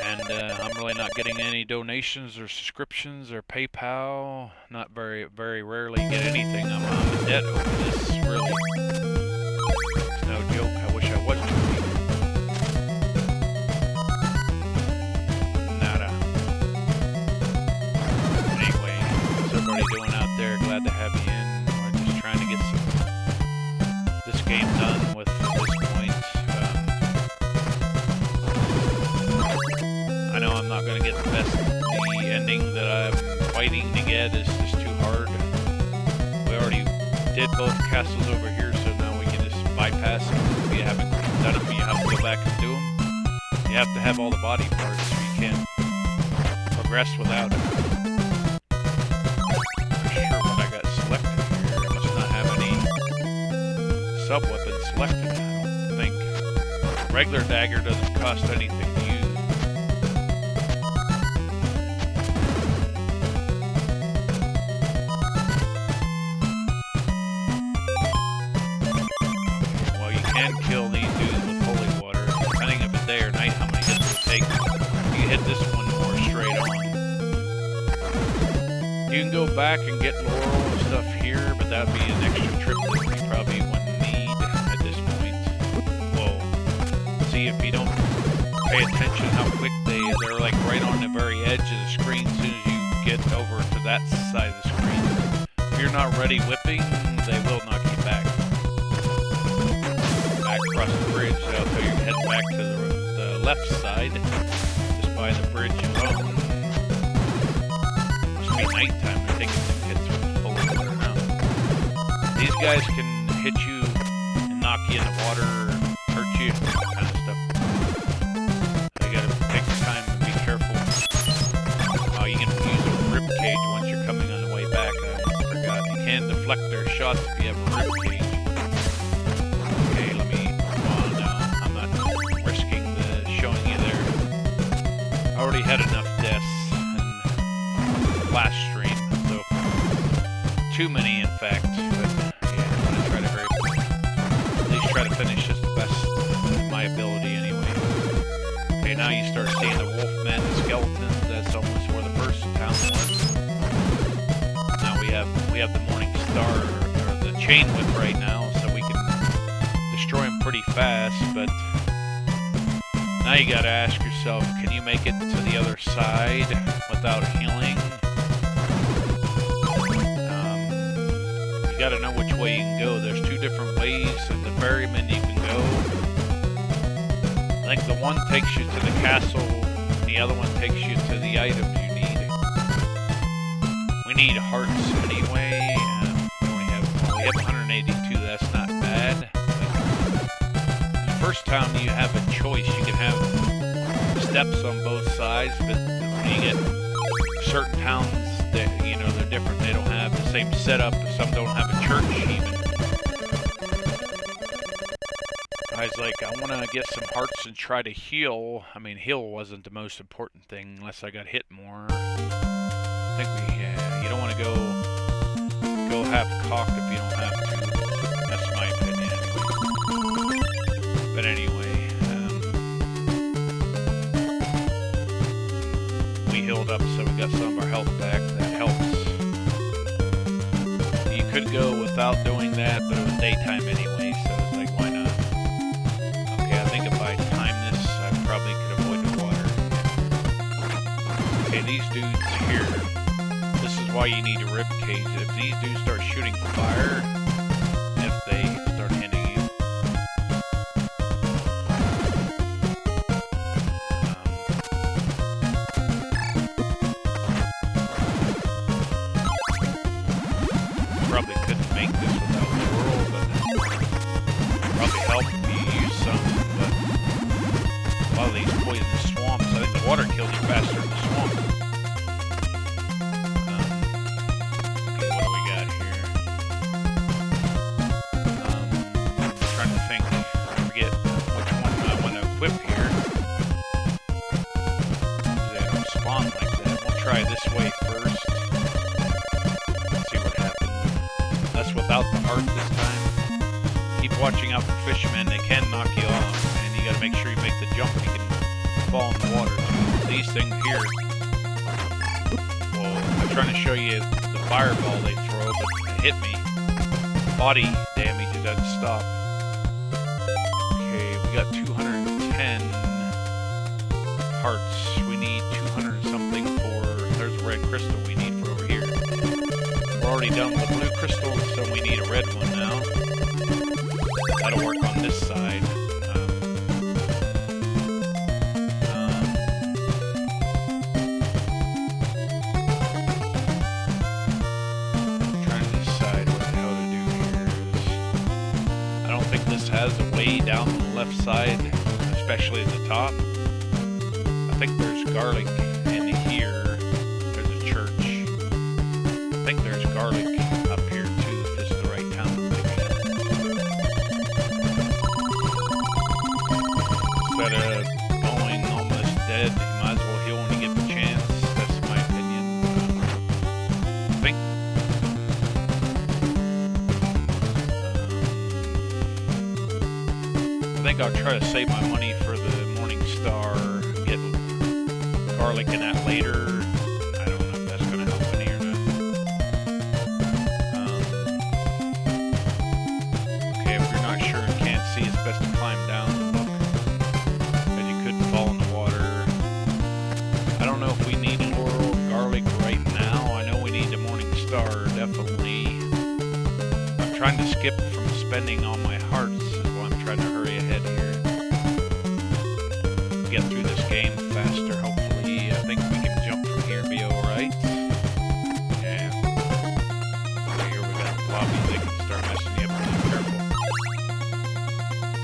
And I'm really not getting any donations or subscriptions or PayPal. Not very rarely get anything. I'm in debt over this, really. It's no joke. I wish I wasn't. Nada. Anyway, what's everybody doing out there? Glad to have you in. We're just trying to get this game done with this point. I know I'm not going to get the ending that I'm fighting to get. It's just too hard. We already did both castles over here, so now we can just bypass them. If you haven't done them, you have to go back and do them. You have to have all the body parts, so you can't progress without it. I'm not sure what I got selected here. I must not have any sub-weapon selected, I don't think. Regular dagger doesn't cost anything to use. Well, you can kill these dudes with holy water, depending if it's day or night, how many hits it will take. You hit this one more straight on. You can go back and get laurel and stuff here, but that would be an extra trip that we probably wouldn't need at this point. Whoa. See, if you don't pay attention how quick they're like right on the very edge of the screen as soon as you get over to that side of the screen. If you're not ready whipping, they will knock you back. Back across the bridge, they'll tell you to head back to the left side, just by the bridge alone. Must be nighttime, they're taking some hits with holy water now. These guys can hit you and knock you in the water, hurt you, that kind of stuff. So you gotta take the time and be careful. Oh, you can use a rib cage once you're coming on the way back. I almost forgot. You can deflect their shots if you have a rib cage. Okay, let me move on now. I'm not risking the showing you there. I already had enough deaths in last stream, so too many in fact. But yeah, I'm gonna try to hurry up. At least try to finish this the best of my ability anyway. Okay, now you start seeing the wolfmen and skeletons. That's almost where the first town was. Now we have the Morning Star or the chain whip right now, so we can destroy them pretty fast. But now you gotta ask yourself, can you make it to the other side without healing? You gotta know which way you can go. There's two different ways at the ferryman you can go. I think the one takes you to the castle, and the other one takes you to the items you need. We need hearts anyway. We have 182. That's not bad. In the first town, you have a choice. You can have steps on both sides, but when you get certain towns, that they're different. They don't have the same setup. Some don't have a church even. I was like, I want to get some hearts and try to heal. I mean, heal wasn't the most important thing unless I got hit more. I think you don't want to go half cocked if you don't have to. That's my opinion anyway. But anyway, we healed up, so we got some of our health back. That helps. You could go without doing that, but it was daytime anyway, so it's like, why not? Okay, I think if I time this, I probably could avoid the water. Okay, these dudes here, this is why you need a rib cage. If these dudes start shooting fire, if they start hitting you, probably couldn't make this without the world, but probably help if you use some. But a lot of these poisonous swamps, I think the water kills you faster in the swamp. Okay, what do we got here? I'm trying to think. I forget which one I want to equip here. They don't spawn like that. We'll try this way first. Without the heart this time. Keep watching out for fishermen. They can knock you off, and you gotta make sure you make the jump and you can fall in the water. These things here, well, I'm trying to show you the fireball they throw, but it hit me. Body damage, it doesn't stop. Okay, we got 210 hearts. We need 200 something for, there's a red crystal we need for over here. We're already done with blue crystals, so we need a red one now. That'll work on this side. Trying to decide what the hell to do here. I don't think this has a way down the left side, especially at the top. I think there's garlic in here. There's a church. I think there's garlic up here too, if this is the right town I'm thinking of. Instead of going almost dead, you might as well heal when you get the chance. That's my opinion. I think I'll try to save my money for the Morning Star, get garlic in that later. I don't know if that's going to help any or not. It's best to climb down and look, because you could fall in the water. I don't know if we need laurel or garlic right now. I know we need the Morning Star, definitely. I'm trying to skip from spending all my hearts, so I'm trying to hurry ahead here. Get through this game faster, hopefully. I think we can jump from here and be alright. Yeah. Okay, here we got lobbies. They can start messing you up. Be careful.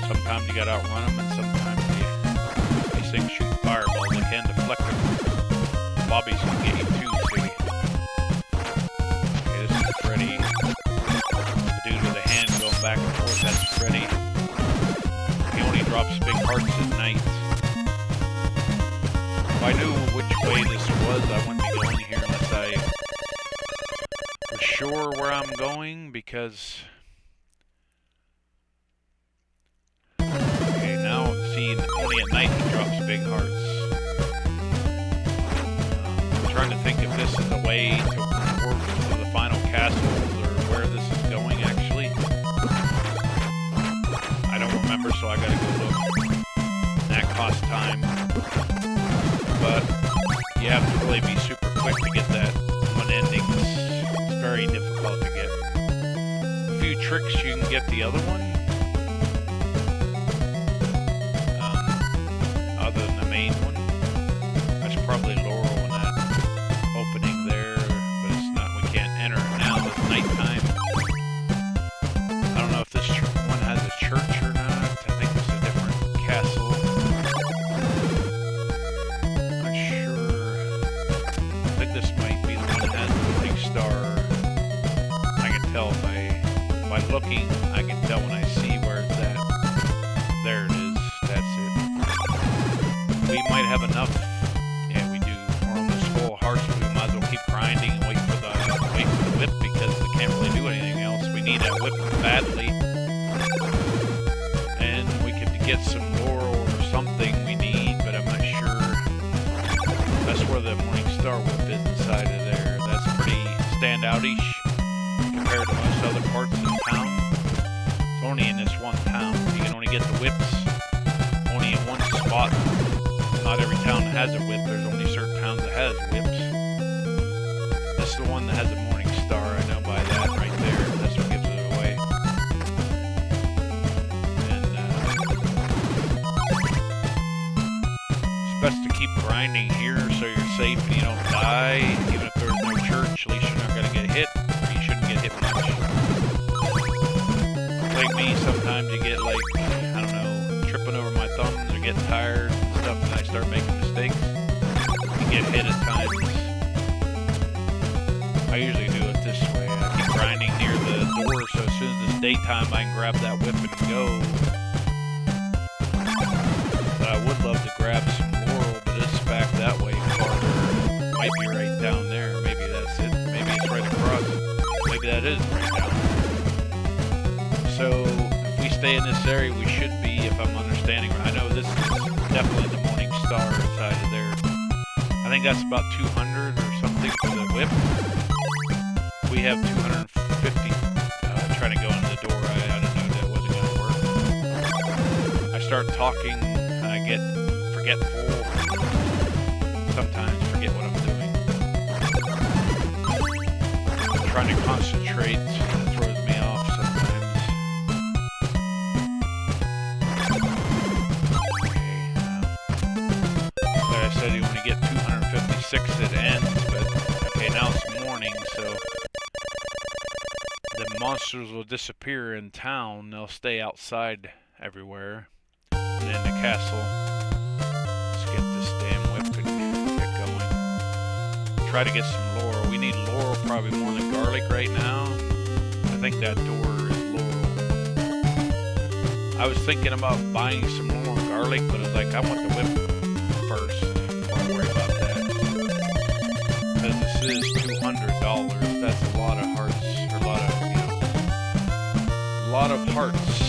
Sometimes you gotta outrun them, and sometimes these things shoot fireballs. They can deflect them. Lobbies can get you too, see? Okay, this is Freddy. The dude with the hand going back and forth, that's Freddy. He only drops big hearts at night. If I knew which way this was, I wouldn't be going here unless I was sure where I'm going, because... See, only at night he drops big hearts. I'm trying to think if this is the way to work to the final castles, or where this is going actually. I don't remember, so I gotta go look. That costs time. But you have to really be super quick to get that one ending. It's very difficult to get. A few tricks you can get the other one. Other than the main one. That's probably Laurel in that opening there, but it's not, we can't enter it now, it's nighttime. I don't know if this one has a church or not. I think it's a different castle. Not sure. I think this might be the one that has the Morning Star. I can tell by looking, I can tell when I see where it's at. have enough. Yeah, we do. We're almost full of hearts, so we might as well keep grinding and wait for the whip because we can't really do anything else. We need that whip badly, and we could get some laurel or something we need, but I'm not sure. That's where the Morning Star whip is inside of there. That's pretty standout-ish compared to most other parts of town. It's only in this one town. You can only get the whips only in one spot. Not every town has a whip. There's only certain towns that has whips. This is the one that has a Morning Star. I know by that right there. That's what gives it away. And it's best to keep grinding here so you're safe and you don't die. Even if there's no church, at least you're not going to get hit. Or you shouldn't get hit much. Like me, sometimes you get like, I don't know, tripping over my thumbs or getting tired and stuff, and I start making mistakes. You get hit at times. I usually do it this way. I keep grinding near the door, so as soon as it's daytime, I can grab that whip and go. But I would love to grab some laurel, but it's back that way farther. Might be right down there. Maybe that's it. Maybe it's right across. Maybe that is right down there. So if we stay in this area, we should be, if I'm understanding right. I know this is definitely the Morning Star inside of there. I think that's about 200 or something for the whip. We have 250. Trying to go in the door. I didn't know that wasn't going to work. I start talking, and I get forgetful. Sometimes forget what I'm doing. I'm trying to concentrate. It throws me off sometimes. Like I said, you only get 256 at ends, but okay, now it's morning, so the monsters will disappear in town. They'll stay outside everywhere. And in the castle, let's get this damn whip and get going. Try to get some laurel. We need laurel probably more than garlic right now. I think that door is laurel. I was thinking about buying some more garlic, but it's like I want the whip first before I worry about that. Because this is $200. That's a lot of hearts, or a lot of hearts.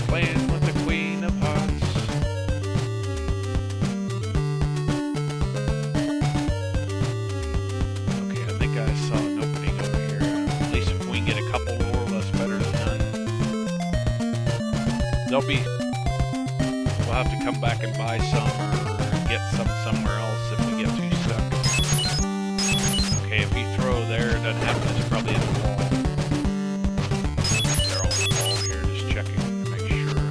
Playing with the Queen of Hearts. Okay, I think I saw an opening over here. At least if we can get a couple more, that's better than none. We'll have to come back and buy some or get some somewhere else if we get too stuck. Okay, if we throw there, it doesn't happen. It's probably in the wall. They're on the wall here, just checking to make sure.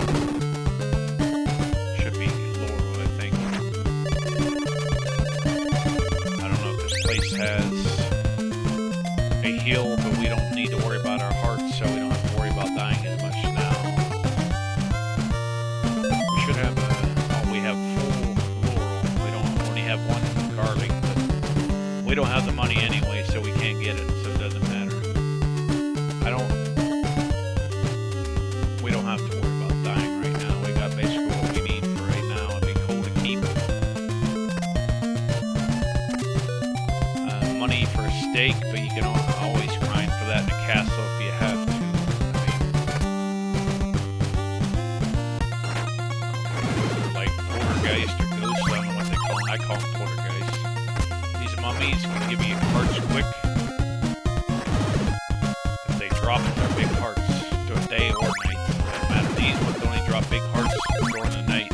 Should be laurel, I think. I don't know if this place has a hill, but we don't need to worry about our hearts, so we don't have to worry about dying as much now. We should have we have full laurel. We don't only have one garlic, but we don't have the money anyway, so we can't get it, so it doesn't matter. We don't have to worry about dying right now. We got basically what we need for right now. It'd be cool to keep. Money for a steak, but you can always grind for that in a castle if you have to. Like poltergeist or ghosts, I don't know what they call them. I call them poltergeist. These mummies can give you hearts quick. If they drop their big hearts to a day or night. Doesn't matter. These ones only drop big hearts during the night.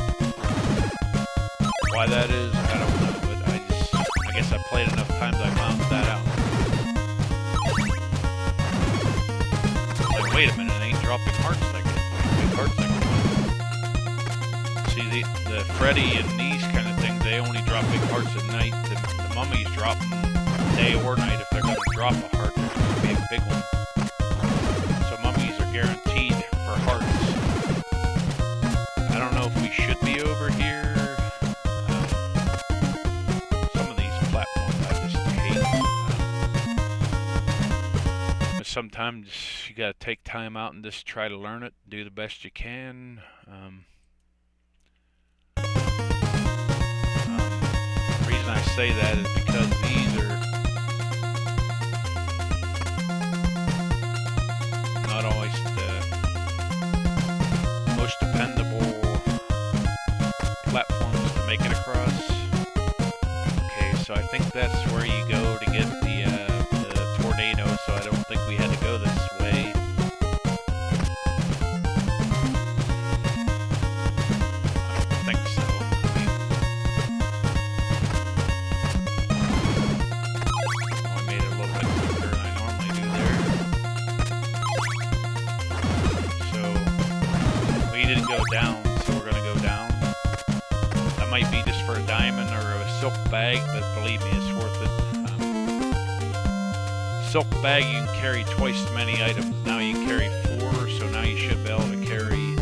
Why that is, I don't know, but I guess I played enough times I found that out. Like, wait a minute, it ain't dropping hearts like it. Big hearts like it. See, the Freddy and these kind of things, they only drop big hearts at night. The mummies drop them day or night. If they're going to drop a heart, they're going to be a big one. So mummies are guaranteed for hearts. I don't know if we should be over here. Some of these platforms I just hate. But sometimes you got to take time out and just try to learn it. Do the best you can. I say that is because these are not always the most dependable platforms to make it across. Okay, so I think that's where you go to get the tornado, so I don't think we had to go this way. I don't think so. I made it a little bit quicker than I normally do there. So we didn't go down, so we're gonna go down. That might be just for a diamond or a silk bag, but believe me, it's worth it. Silk bag, you can carry twice as many items. Now you can carry 4, so now you should be able to carry...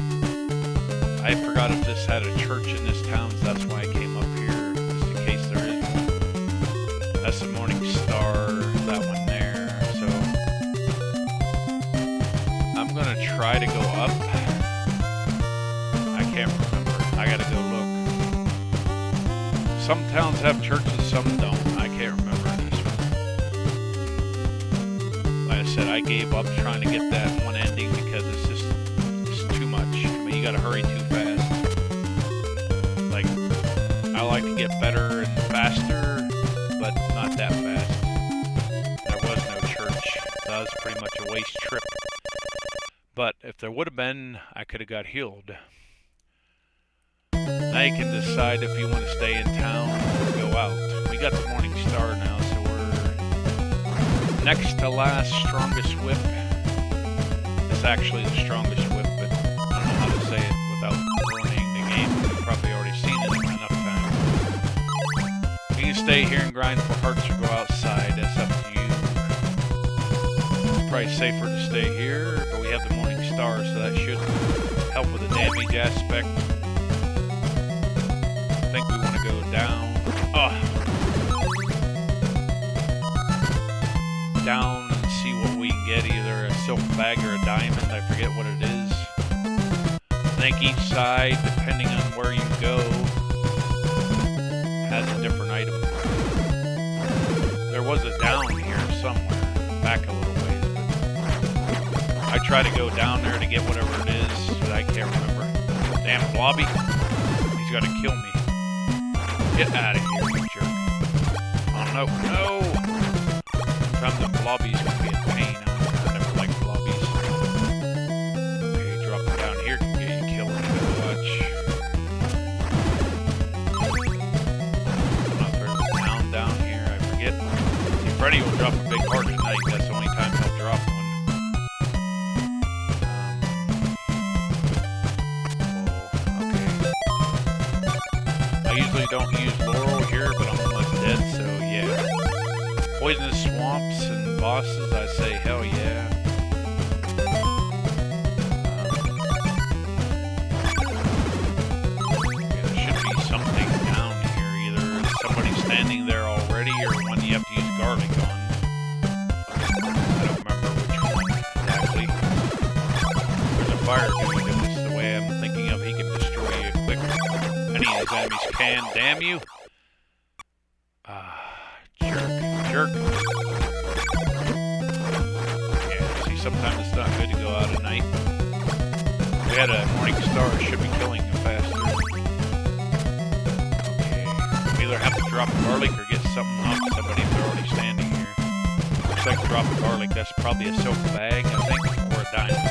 I forgot if this had a church in this town, so that's why I came up here, just in case there is one. That's the Morning Star, that one there, so... I'm gonna try to go up. I can't remember. I gotta go look. Some towns have churches, some don't. I can't remember this one. Like I said, I gave up trying to get that one ending because it's too much. I mean, you gotta hurry too fast. Like, I like to get better and faster, but not that fast. There was no church. That was pretty much a waste trip. But if there would have been, I could have got healed. Now you can decide if you want to stay in town or go out. We got the Morning Star now, so we're next to last strongest whip. It's actually the strongest whip, but I don't know how to say it without ruining the game. You've probably already seen it enough times. You can stay here and grind for hearts or go outside. That's up to you. It's probably safer to stay here, but we have the Morning Star, so that should help with the damage aspect. I think we want to go down. Down and see what we can get, either a silk bag or a diamond. I forget what it is. I think each side, depending on where you go, has a different item. There was a down here somewhere, back a little ways, but I try to go down there to get whatever it is, but I can't remember. Damn blobby. He's got to kill me. Get out of here, you jerk. Oh no, no! Sometimes the blobbies can be a pain. I never like blobbies. Okay, dropping down here can get you killed. You better watch. I'm not further down here, I forget. See, Freddy will drop a big heart tonight. That's the only time he'll drop one. I usually don't use Laurel here, but I'm almost dead, so yeah. Poisonous swamps and bosses, I say hell yeah. There should be something down here, either somebody standing there already or one you have to use garlic on. I don't remember which one exactly. There's a fire dude, if it's the way I'm thinking of, he can destroy you quick. Any of his enemies can, damn you! Jerk. Yeah, see, sometimes it's not good to go out at night. If we had a Morning Star, it should be killing you faster. Okay, we either have to drop garlic or get something off somebody if they're already standing here. Looks like drop garlic, that's probably a silk bag, I think, or a diamond.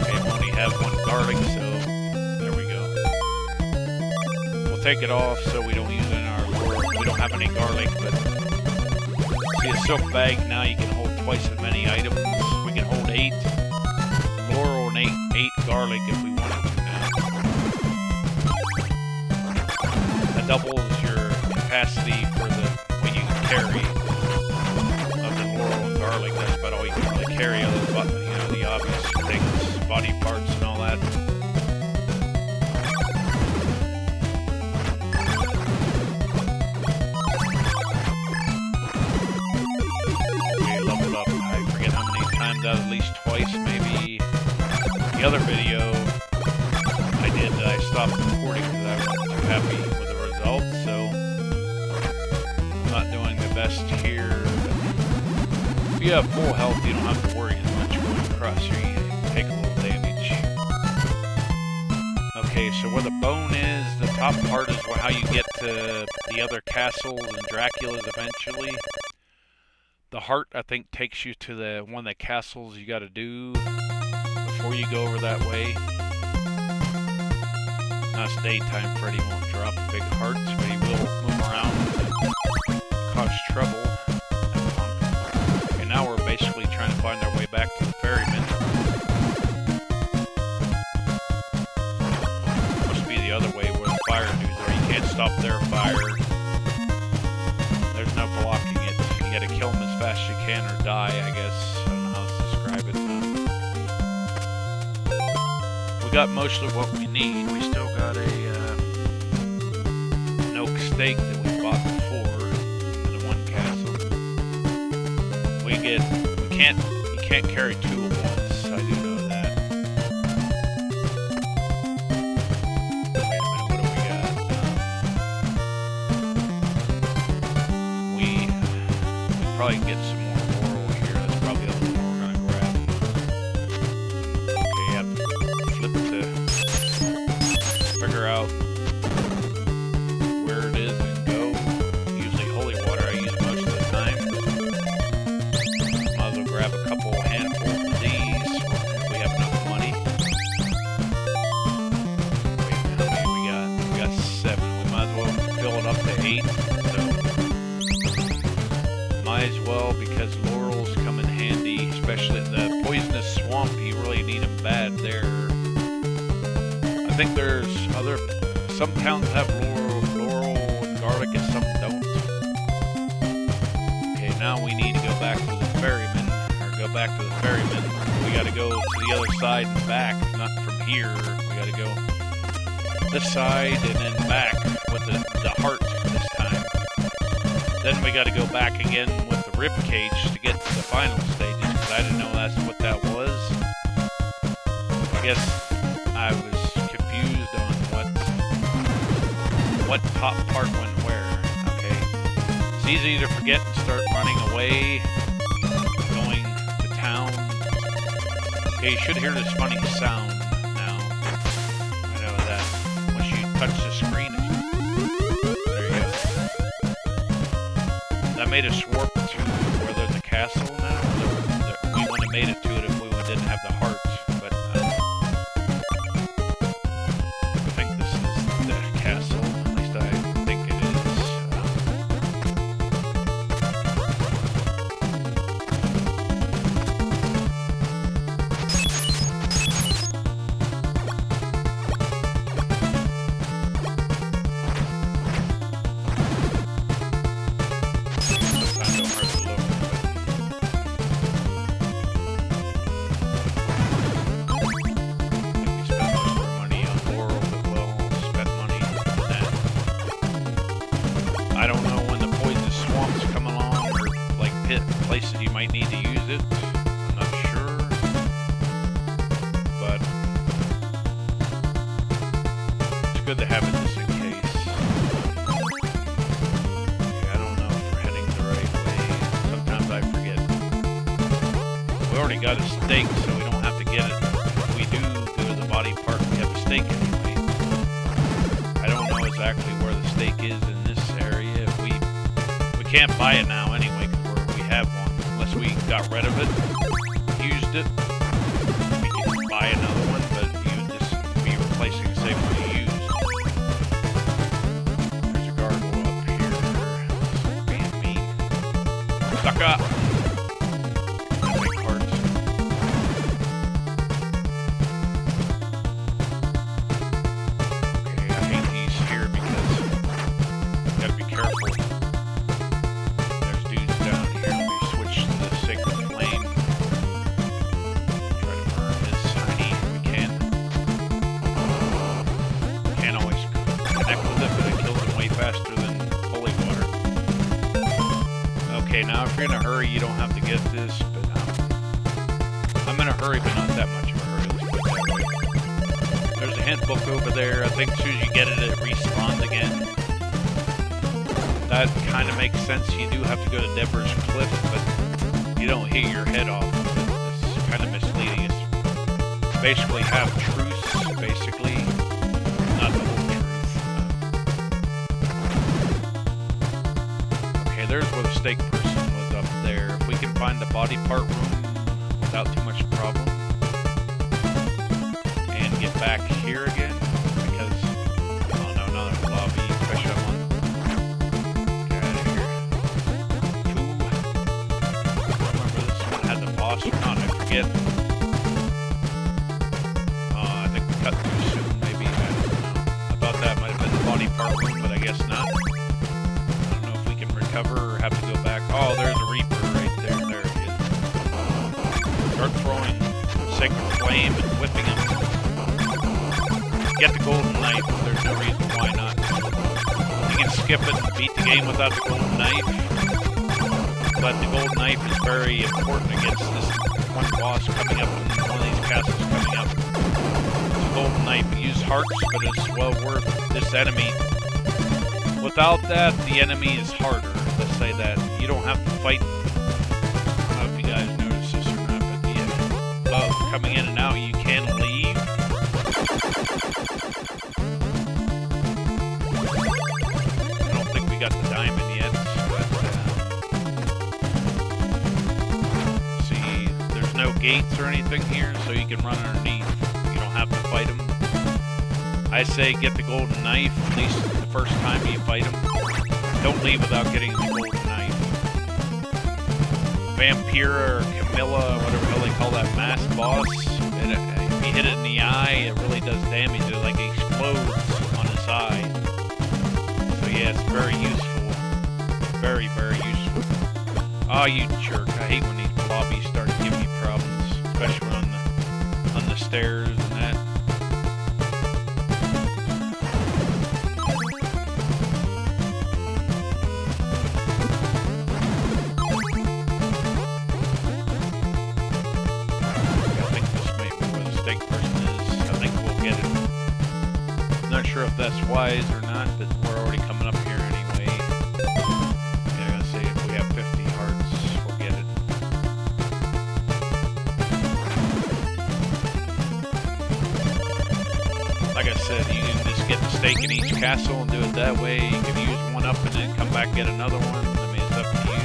Okay, we only have one garlic, so there we go. We'll take it off so we don't use it in our lore. We don't have any garlic, but see, a silk bag now you can hold twice as many items. We can hold 8 laurel and 8 garlic if we wanted to now. That doubles your capacity for what you can carry of the laurel and garlic. That's about all you can really carry, other than the obvious things, body parts and all that. At least twice, maybe. The other video I did, I stopped recording because I wasn't too happy with the results, so here. If you have full health, you don't have to worry as much going across here. You take a little damage. Okay, so where the bone is, the top part is how you get to the other castles and Dracula's eventually. The heart, I think, takes you to the one of the castles you gotta do before you go over that way. Now it's daytime, Freddy won't drop big hearts, but he will move around and cause trouble. Okay, now we're basically trying to find our way back to the ferryman. Must be the other way where the fire dudes are. You can't stop their fire. There's no blocking it. You gotta kill them as fast as you can or die, I guess. I don't know how to describe it. We got most of what we need. We still got an oak stake that we bought before in the one castle. You can't carry two at once. I do know that. Wait a minute, what do we got? We probably can get some more laurel here. That's probably the only one we're gonna grab. Okay, you have to flip it to figure out where it is and go. Usually holy water I use most of the time. Might as well grab a couple handfuls of these if we have enough money. Wait, how many we got? We got 7. We might as well fill it up to 8. So might as well, because laurels come in handy, especially the poisonous swamp. You really need them bad there. I think there's some towns have laurel and garlic and some don't. Okay, now we need to go back to the ferryman, or go back to the ferryman. We gotta go to the other side and back, not from here. We gotta go this side and then back with the heart this time. Then we gotta go back again with the rib cage to get to the final stages, because I didn't know that's what that was. I guess I was confused on what top part went where. Okay. It's easy to forget and start running away, going to town. Okay, you should hear this funny sound now. I know that. Once you touch the screen, there you go. That made us warp to where there's a castle now. We wouldn't have made it to it if we didn't have the heart. But I think this is the castle. At least I think it is. Places you might need to use it. I'm not sure, but it's good to have it just in case. I don't know if we're heading the right way. Sometimes I forget. We already got a stake, so we don't have to get it. If we do go to the body part, we have a stake anyway. I don't know exactly where the stake is in this area. We can't buy it now anyway, because we have one. Unless we got rid of it, used it, we can buy another one, but you would just be replacing the same one you used. There's a gargoyle up here. It's being mean. Suck up! Big hearts. Okay, I hate these here because you gotta be careful. There's dudes down here. Let me switch to the sacred flame. Try to burn this shiny if we can. Can't always connect with it, but it kills them way faster than holy water. Okay, now if you're in a hurry, you don't have to get this, but I'm in a hurry, but not that much of a hurry. Let's put it that way. There's a hint book over there. I think as soon as you get it, it respawns again. that kind of makes sense. You do have to go to Deborah's Cliff, but you don't hit your head off. It's kind of misleading. It's basically half truths, basically. Not the whole truth. Okay, there's where the steak person was up there. If we can find the body part room without too much problem. And get back here again. Because, oh no, another lobby. Push that one. Get out of here. Two. I don't remember this one had the boss or not, I forget. I think we cut too soon, maybe. I don't know. I thought that might have been the body part room, but I guess not. I don't know if we can recover or have to go back. Oh, there's a Reaper right there. There it is. Start throwing Sacred Flame and whipping him. Get the golden knife. There's no reason why not. You can skip it and beat the game without the golden knife. But the golden knife is very important against this one boss coming up in one of these castles coming up. It's a golden knife. You use hearts, but it's well worth this enemy. Without that, the enemy is harder. Let's say that. You don't have to fight. I don't know if you guys noticed this or not, but yeah. Coming in and out, you can leave. I don't think we got the diamond yet, but see, there's no gates or anything here, so you can run underneath. You don't have to fight them. I say get the golden knife, at least the first time you fight them. Don't leave without getting the golden knife. Vampira or Camilla, whatever the hell they call that masked boss, if you hit it in the eye, it really does damage. It like explodes on its eye. So yeah, it's very useful. Very, very useful. Oh, you jerk. I hate when these lobbies start giving me problems, especially on the stairs and that. Not sure if that's wise or not, but we're already coming up here anyway. Yeah, I'm gonna say if we have 50 hearts, we'll get it. Like I said, you can just get the stake in each castle and do it that way. You can use one up and then come back and get another one. I mean, it's up to you.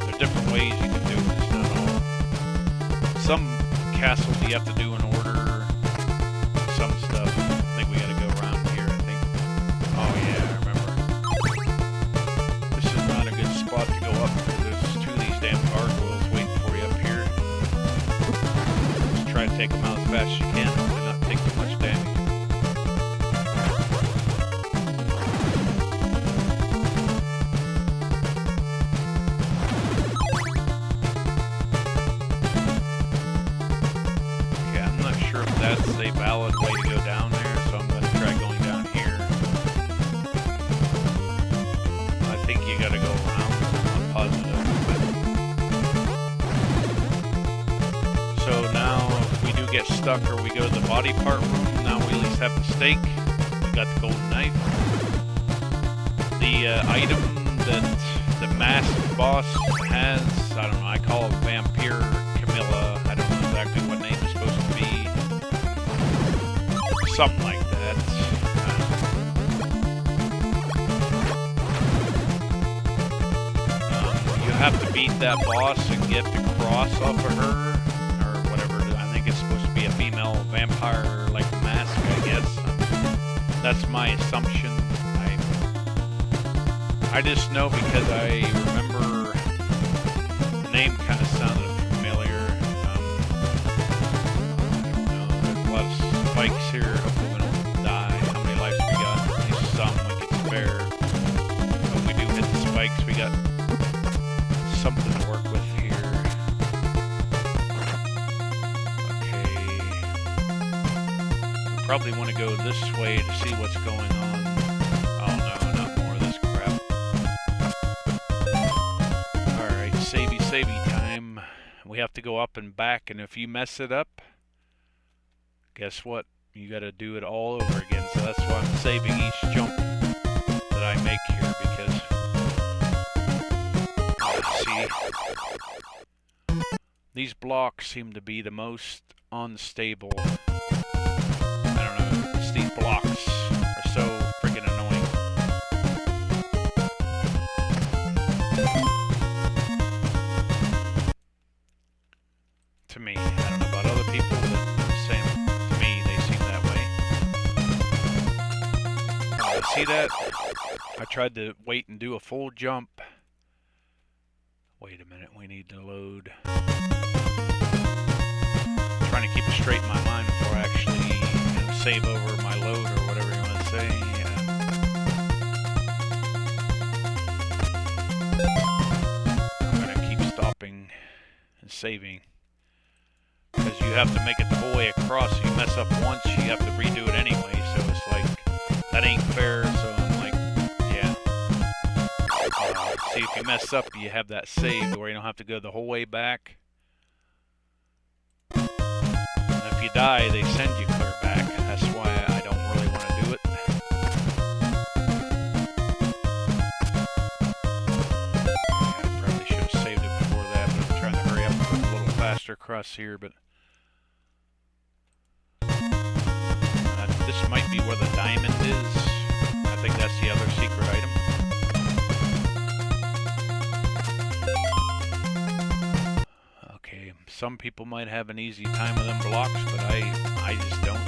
There's different ways you can do it. It's not all. Some castles you have to do in order. Some stuff. I think we gotta go around here, I think. Oh yeah, I remember. This is not a good spot to go up because there's two of these damn gargoyles waiting for you up here. Just try to take them out as fast as you can and not take too much damage. That's a valid way to go down there, so I'm going to try going down here. I think you got to go around. I'm positive. So now, if we do get stuck or we go to the body part room, now we at least have the stake. We got the golden knife. The item that the masked boss has, I don't know, I call it Vampire Camilla. I don't know exactly what name it's supposed to be. Something like that. You have to beat that boss and get the cross off of her, or whatever. I think it's supposed to be a female vampire, like mask, I guess. That's my assumption. I just know because I remember the name kind of sounded familiar. I don't know. There's a lot of spikes here. Hopefully we don't die. How many lives we got? At least some we can spare. But we do hit the spikes. We got something to work with here. Okay. We probably want to go this way to see what's going on. Oh no, not more of this crap. Alright, savey time. We have to go up and back, and if you mess it up, guess what? You gotta do it all over again. So that's why I'm saving each jump that I make here, because These blocks seem to be the most unstable. I don't know. Just these blocks are so freaking annoying. To me, I don't know about other people, but same to me, they seem that way. See that? I tried to wait and do a full jump. Wait a minute, we need to load. Trying to keep it straight in my mind before I actually save over my load or whatever you want to say. I'm going to keep stopping and saving. Because you have to make it the whole way across. If you mess up once, you have to redo it anyway. So it's like, that ain't fair. So I'm like, yeah. See, if you mess up, you have that saved where you don't have to go the whole way back. And if you die, they send you clear back. That's why I don't really want to do it. Yeah, I probably should have saved it before that, but I'm trying to hurry up and go a little faster across here, but this might be where the diamond is. I think that's the other secret item. Okay, some people might have an easy time with them blocks, but I just don't.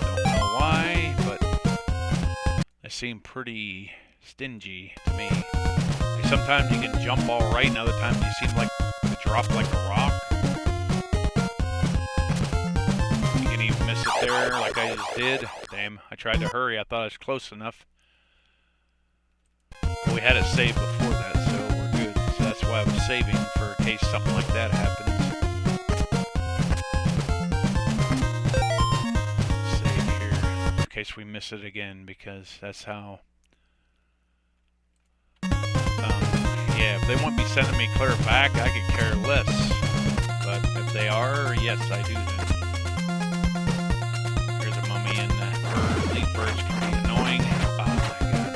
Don't know why, but they seem pretty stingy to me. Like sometimes you can jump all right, and other times you seem like to drop like a rock. Miss it there like I just did. Damn, I tried to hurry. I thought I was close enough. But we had it saved before that, so we're good. So that's why I was saving for in case something like that happens. Save here in case we miss it again, because that's how. Yeah, if they won't be sending me clear back, I could care less. But if they are, yes, I do then. These birds can be annoying. Oh my god.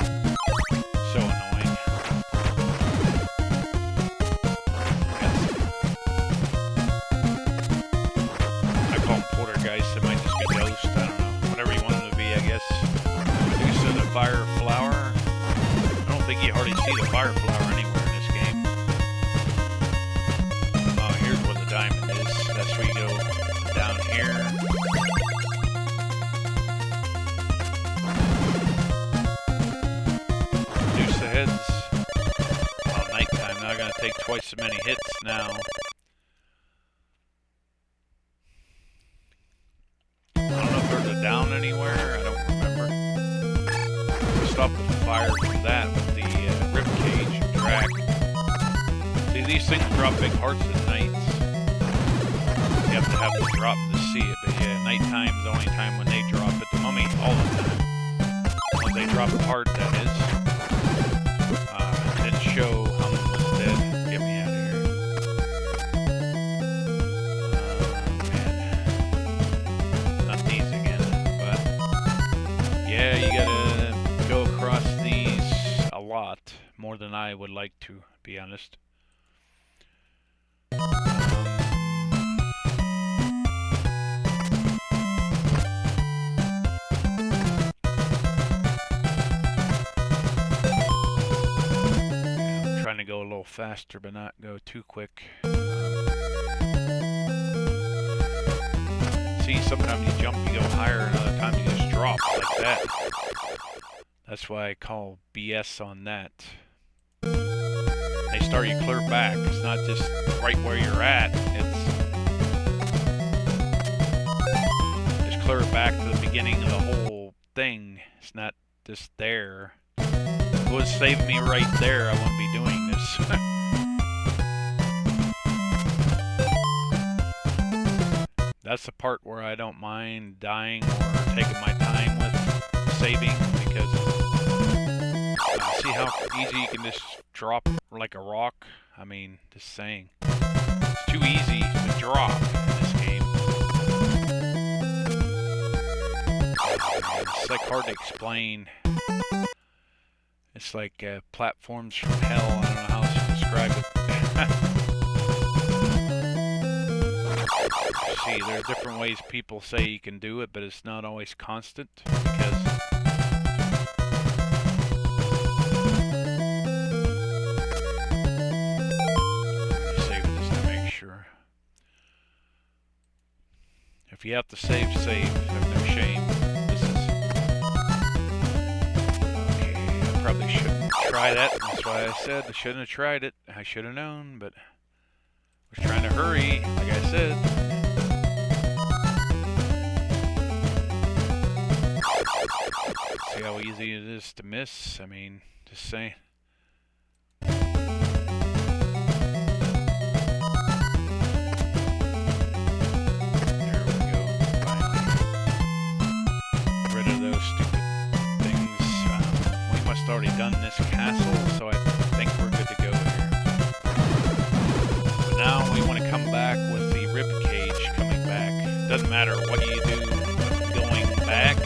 So annoying. I call them poltergeists. It might just be ghosts. I don't know. Whatever you want them to be, I guess. Reduce to the fire flower. I don't think you hardly see the fire flower anywhere in this game. Oh, here's where the diamond is. That's where you go down here. Heads. Oh, nighttime. Now I'm going to take twice as many hits now. I don't know if there's a down anywhere. I don't remember. We stopped the fire from that with the rib cage and track. See, these things drop big hearts at night. You have to have them drop to see it. But yeah, nighttime's the only time when they drop it. The mummy, all the time. When they drop a heart, that is. Show how much was dead. Get me out of here. Man. Not these again. But yeah, you gotta go across these a lot. More than I would like to, be honest. Trying to go a little faster, but not go too quick. See, sometimes you jump, you go higher, and other times you just drop like that. That's why I call BS on that. They start you clear back. It's not just right where you're at. It's clear back to the beginning of the whole thing. It's not just there. If it would save me right there, I wouldn't be doing this. That's the part where I don't mind dying or taking my time with saving, because see how easy you can just drop like a rock? I mean, just saying. It's too easy to drop in this game. It's like hard to explain. It's like platforms from hell. I don't know how else to describe it. See, there are different ways people say you can do it, but it's not always constant because save it just to make sure. If you have to save, there's no shame. This is okay. I probably shouldn't try that. That's why I said I shouldn't have tried it. I should have known, but I was trying to hurry, like I said. See how easy it is to miss? I mean, just saying. There we go. Finally. Rid of those stupid things. We must have already done this castle, so I think we're good to go here. But now we want to come back with the rib cage coming back. Doesn't matter what you do going back.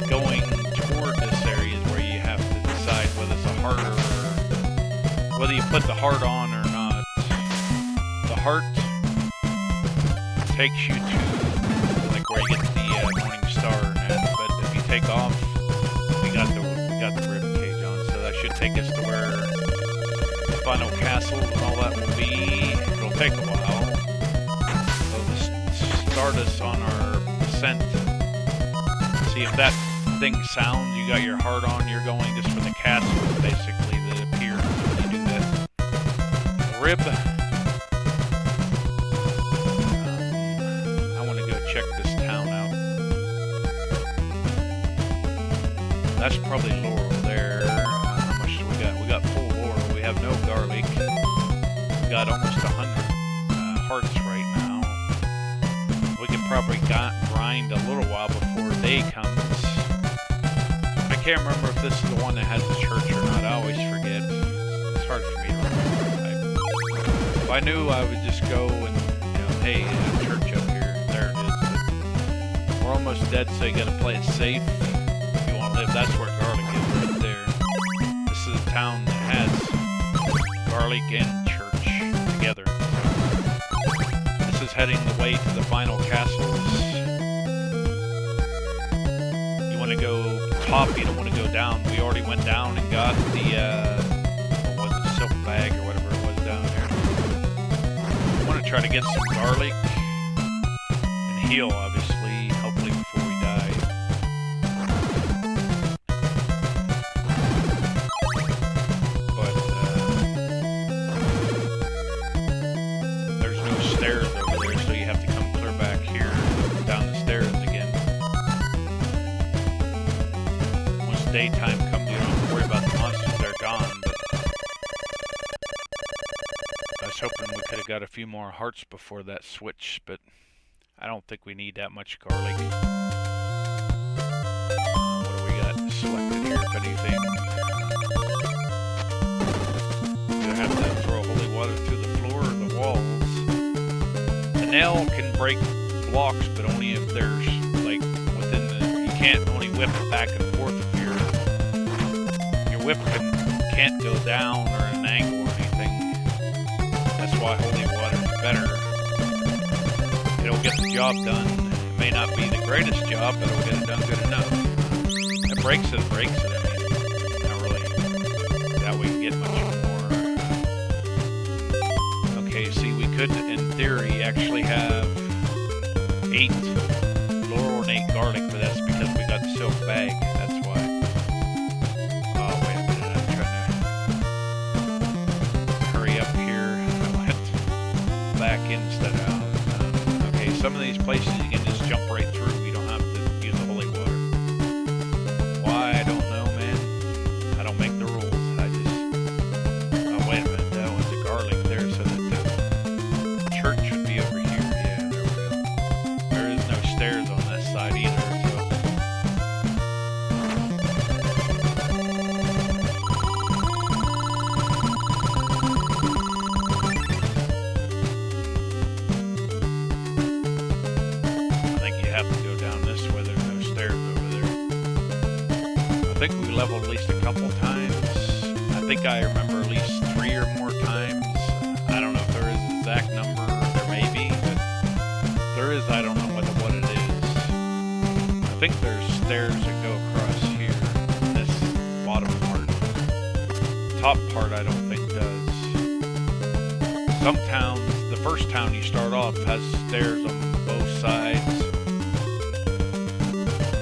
Going toward this area is where you have to decide whether it's a heart or whether you put the heart on or not. The heart takes you to like where you get the morning star and that, but if you take off, we got the rib cage on, so that should take us to where the final castle and all that will be. It'll take a while. It'll start us on our descent. See if that thing sounds, you got your heart on, you're going just for the castle, basically, that appears when you do that. Rib. I want to go check this town out. That's probably Laurel there. How much do we got? We got full Laurel. We have no garlic. We got almost 100 hearts right now. We can probably grind a little while before day comes. I can't remember if this is the one that has the church or not. I always forget. It's hard for me to remember. If I knew, I would just go and, hey, church up here. There it is. But we're almost dead, so you gotta play it safe. If you want to live, that's where garlic is, right there. This is a town that has garlic and church together. This is heading the way to the final castles. You want to go top, you don't want to go down. We already went down and got the, what was it, silk bag or whatever it was down there. We want to try to get some garlic and heal, obviously, hopefully before we die. But, there's no stairs over there, so you have to come clear back here, down the stairs again. Daytime comes, you don't have to worry about the monsters, they're gone, but I was hoping we could have got a few more hearts before that switch, but I don't think we need that much garlic. What do we got selected here, if anything? Either have to throw holy water through the floor or the walls. The nail can break blocks, but only if there's, like, within the, you can't only whip it back and forth if your whip can't go down or at an angle or anything. That's why holy water is better. It'll get the job done. It may not be the greatest job, but it'll get it done good enough. If it breaks it, I mean, not really. That we can get much more. Okay, see, we could, in theory, actually have 8 laurel and 8 garlic, but that's because we got the silk bag. That's why. Oh, wait a minute. I'm trying to hurry up here. I went back instead of out. Okay, some of these places you can just jump right through. You don't have to use the holy water. Why? I don't know, man. I don't make the rules. I just... Oh, wait a minute. That was the garlic there, so that the church should be over here. Yeah, there we go. There is no stairs on that side either, so... least a couple times. I think I remember at least 3 or more times. I don't know if there is an exact number. There may be, but if there is, I don't know what it is. I think there's stairs that go across here. This bottom part. Top part I don't think does. Some towns, the first town you start off has stairs on both sides.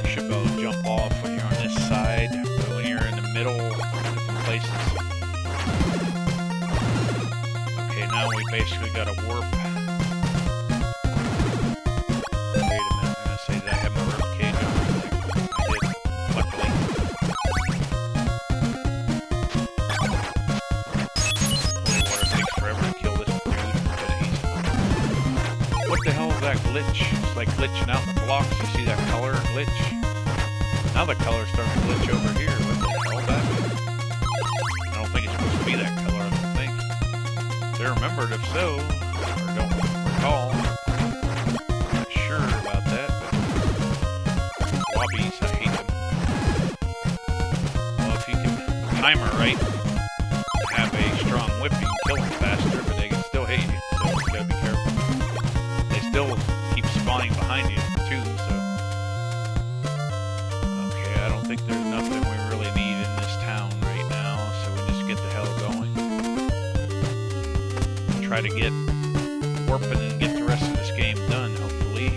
You should be able to jump off when you're on this side, but when you're in the middle, different places. Okay, now we basically got a warp. Wait a minute, I'm gonna say that I have my rib cage on. I did, luckily. Holy water takes forever to kill this dude, but he's... What the hell is that glitch? It's like glitching out in the blocks. You see that color glitch? Now the color's starting to glitch over here. What the hell is that? I don't think it's supposed to be that color, I don't think. They remembered if so, or don't recall. Not sure about that, but wobbies, I hate them. Well, if you can time her right, have a strong whip, you can kill them faster, but they can still hit you, so you gotta be careful. They still keep spawning behind you, too, so... Okay, I don't think there's nothing we really need in this town right now, so we just get the hell going. Try to get warping and get the rest of this game done, hopefully.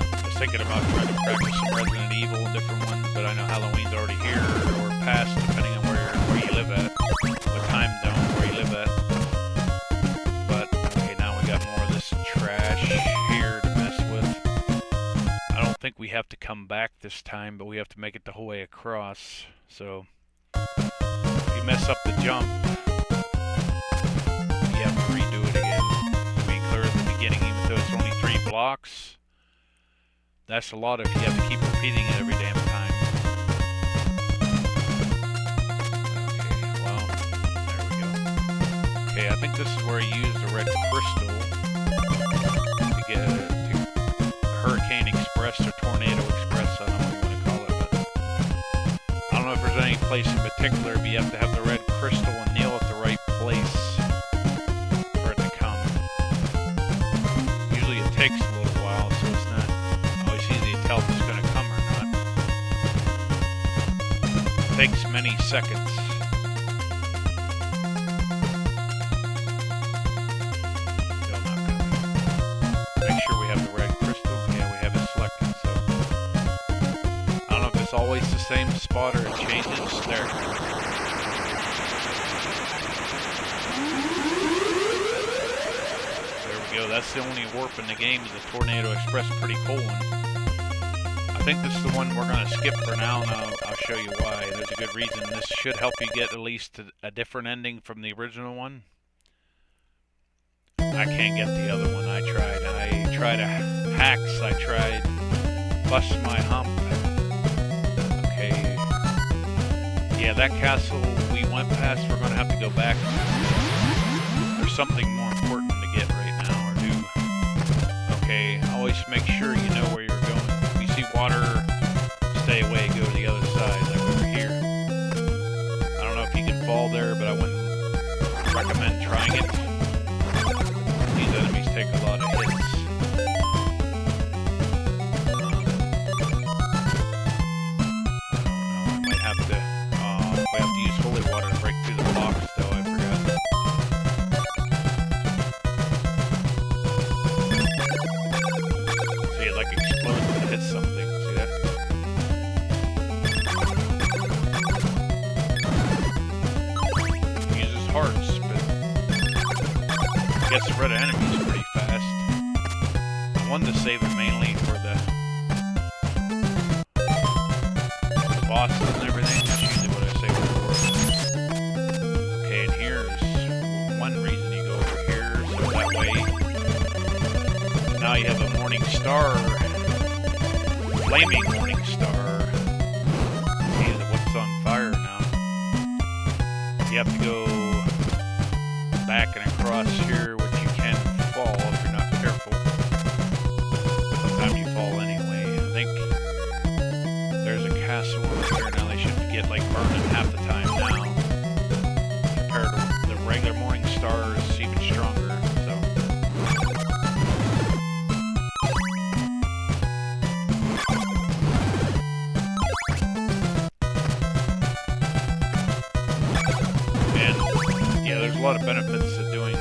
I was thinking about trying to practice some Resident Evil and different ones, but I know Halloween's already here, or past, depending on where you live at. What time zone where you live at. But, okay, now we got more of this trash here to mess with. I don't think we have to come back this time, but we have to make it the whole way across. So, if you mess up the jump, you have to redo it again. To be clear at the beginning, even though it's only 3 blocks. That's a lot if you have to keep repeating it every damn time. Okay, well, there we go. Okay, I think this is where you use the red crystal to get to Hurricane Express or Tornado Express, I don't know what you want to call it, but I don't know if there's any place in particular, but you have to have the red crystal and kneel at the right place for it to come. Usually it takes a little while, so it's not always easy to tell if it's going to come or not. It takes many seconds. Still not coming. Make sure we have the red crystal. Yeah, we have it selected, so... I don't know if it's always the same spot or it changes. There. There we go. That's the only warp in the game is the Tornado Express. Pretty cool one. I think this is the one we're going to skip for now, and I'll show you why. There's a good reason. This should help you get at least a different ending from the original one. I can't get the other one. I tried hacks. I tried bust my hump. Okay. Yeah, that castle we went past, we're going to have to go back. There's something more important to get right now, or do. Okay, always make sure you know where you're going. If you see water, stay away, go to the other side, like over here. I don't know if you can fall there, but I wouldn't recommend trying it. These enemies take a lot of hits. We have to use holy water to break through the blocks, though, I forgot. See, it like explodes when it hits something. See that? It uses hearts, but it gets rid of enemies pretty fast. I wanted to save it mainly for the bosses and everything. That's usually what I save it for. Okay, and here's one reason you go over here, so that way now you have a morning star, flaming morning star. See what's on fire now. You have to go back and across here, which you can fall if you're not careful. Sometimes you burning half the time now. Compared to the regular morning star is even stronger. So. And yeah, there's a lot of benefits to doing it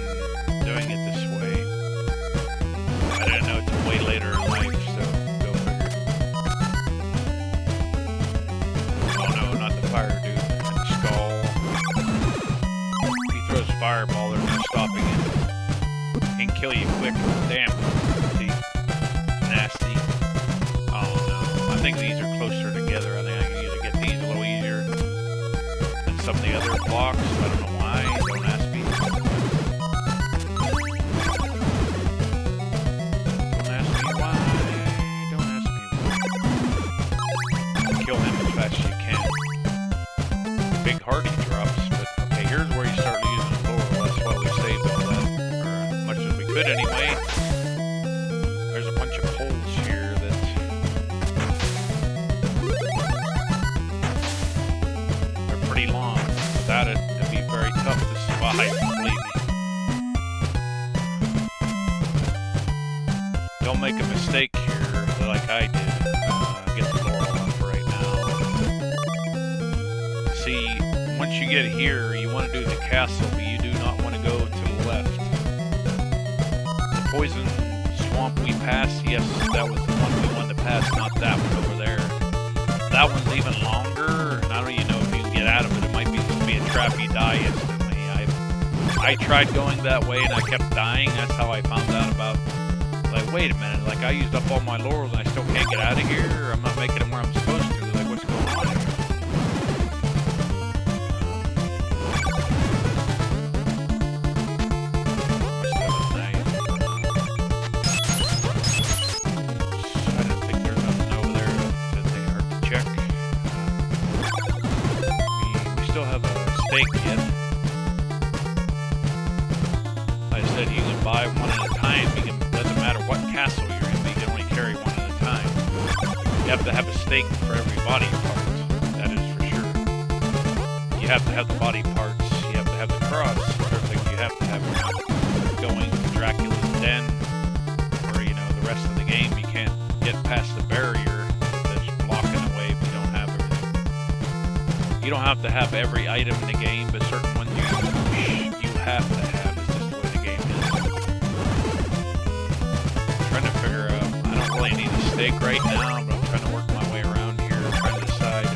this way. I didn't know until way later in life, so go figure. Oh no, not the fire dude. And the skull. He throws fireball, there's no stopping it. He can kill you quick. Damn. See? Nasty. Oh no. I think these are closer together. I think I can either get these a little easier than some of the other blocks. I don't know why. Don't ask me. Don't ask me why. Don't ask me why. Kill him as fast as you can. Big heart he drops, but okay, here's where you start using the laurel. That's why we saved all that, or as much as we could anyway. There's a bunch of holes here that are pretty long. Without it, it'd be very tough to survive, believe me. Don't make a mistake here like I did. Get the laurel off right now. See, once you get here, you want to do the castle, but you do not want to go to the left. The poison swamp we passed, yes, that was the one we wanted to pass, not that one over there. That one's even longer, and I don't even know if you can get out of it. It might be just be a trap you die instantly. I tried going that way, and I kept dying. That's how I found out about, like, wait a minute, like, I used up all my laurels, and I still can't get out of here, or I'm not making them where I'm supposed to. Like, what's going on here? I don't think there's nothing over there that they hurt to check. We still have a steak yet. Like I said, you can buy one at a time. Doesn't matter what castle you're in, you can only carry one at a time. You have to have a stake for every body part. That is for sure. You have to have the body parts. You have to have the cross. Everything you have to have going to Dracula's den, or the rest of the game. You can't get past the barrier that's blocking the way if you don't have everything. You don't have to have every item in the game, but certain ones you have to have. It's just the way the game is. I'm trying to figure out. I don't really need a stake right now, but I'm trying to work my way around here, trying to decide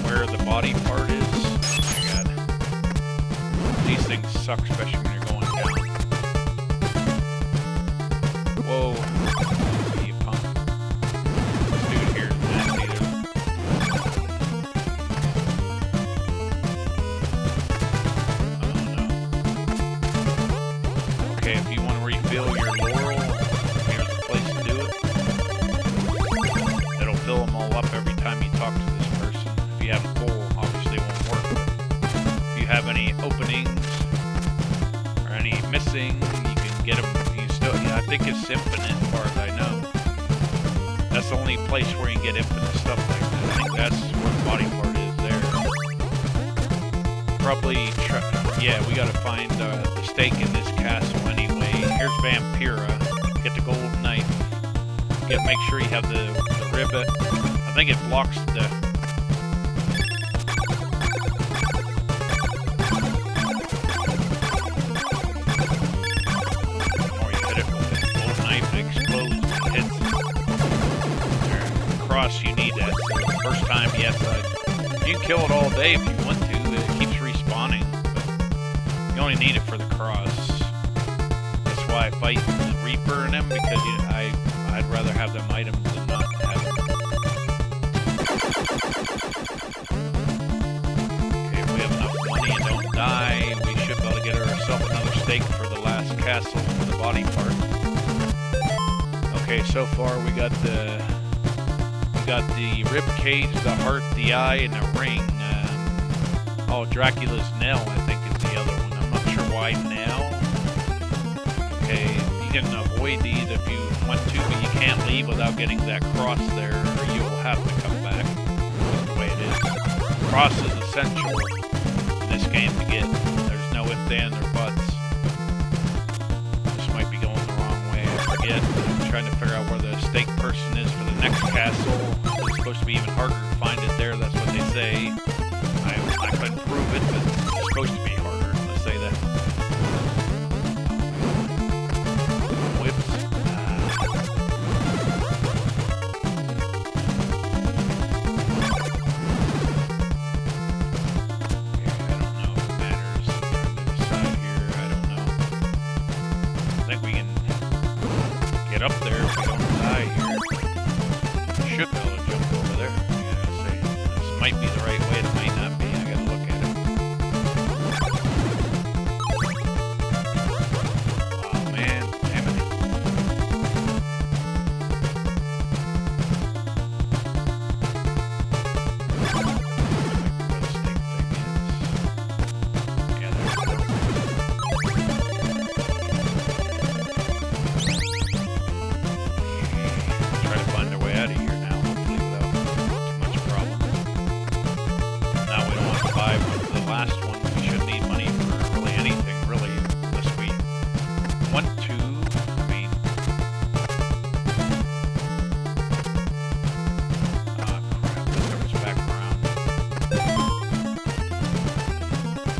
where the body part is. Oh my god. These things suck, especially when you're going down. Whoa. You punk. This dude here is nasty, dude. Oh no. Okay, if you want to refill your laurel, here's the place to do it. It'll fill them all up every time you talk to this person. If you have them full, obviously it won't work. If you have any openings or any missing, you can get them. You still, I think it's infinite as far as I know. That's the only place where you can get infinite stuff like that. I think that's where the body part is there. Probably, yeah, we gotta find the stake in this castle anyway. Here's Vampira. Get the gold knife. Make sure you have the ribbon. I think it blocks the... The more you hit it with the gold knife, it explodes when it hits the cross. You need that. So the first time, yes, you can kill it all day if you want to. It keeps respawning, but you only need it for the cross. That's why I fight the Reaper and them, because I'd rather have them items than not have them. Okay, if we have enough money and don't die, we should be able to get ourselves another stake for the last castle for the body part. Okay, so far we got the rib cage, the heart, the eye, and the ring. Oh, Dracula's Knell, I think, is the other one. I'm not sure why Knell. Okay, you can avoid these if you want to, but you can't leave without getting that cross there, or you will have to come back. That's the way it is. cross is essential in this game to get. There's no ifs, ands, or buts. This might be going the wrong way. I forget. I'm trying to figure out where the stake person is for the next castle. It's supposed to be even harder to find it there. That's what they say. I couldn't prove it, but it's supposed to be harder. Let's say that. Whips. Up there if we don't die here. We should be able to jump over there. I gotta say, this might be the right way, it might not be. I gotta look at it. Oh man, damn it. Yeah, there we go. Out of here now, hopefully without too much problem. Now we don't want to buy one for the last one. We shouldn't need money for really anything, really, unless we want to. I mean, crap, this goes back around.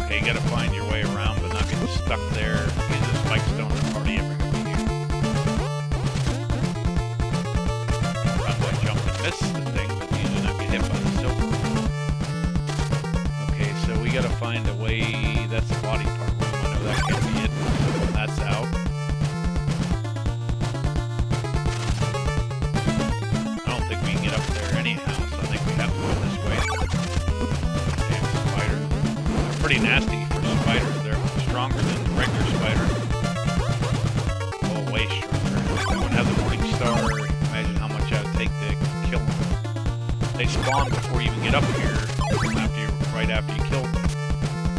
Okay, you gotta find your way around, but not get stuck there. Use the spike stone to party every here. Miss the thing, but usually not get hit by the silver. Okay, so we gotta find a way. That's the body part room. I know that can't be it. That's out. I don't think we can get up there anyhow, so I think we have to go this way. Damn spider. They're pretty nasty for spiders. They're stronger than the regular spider. Oh, way stronger. If we wouldn't have the morning star, imagine how much I would take to kill them. They spawn before you even get up here. Right after you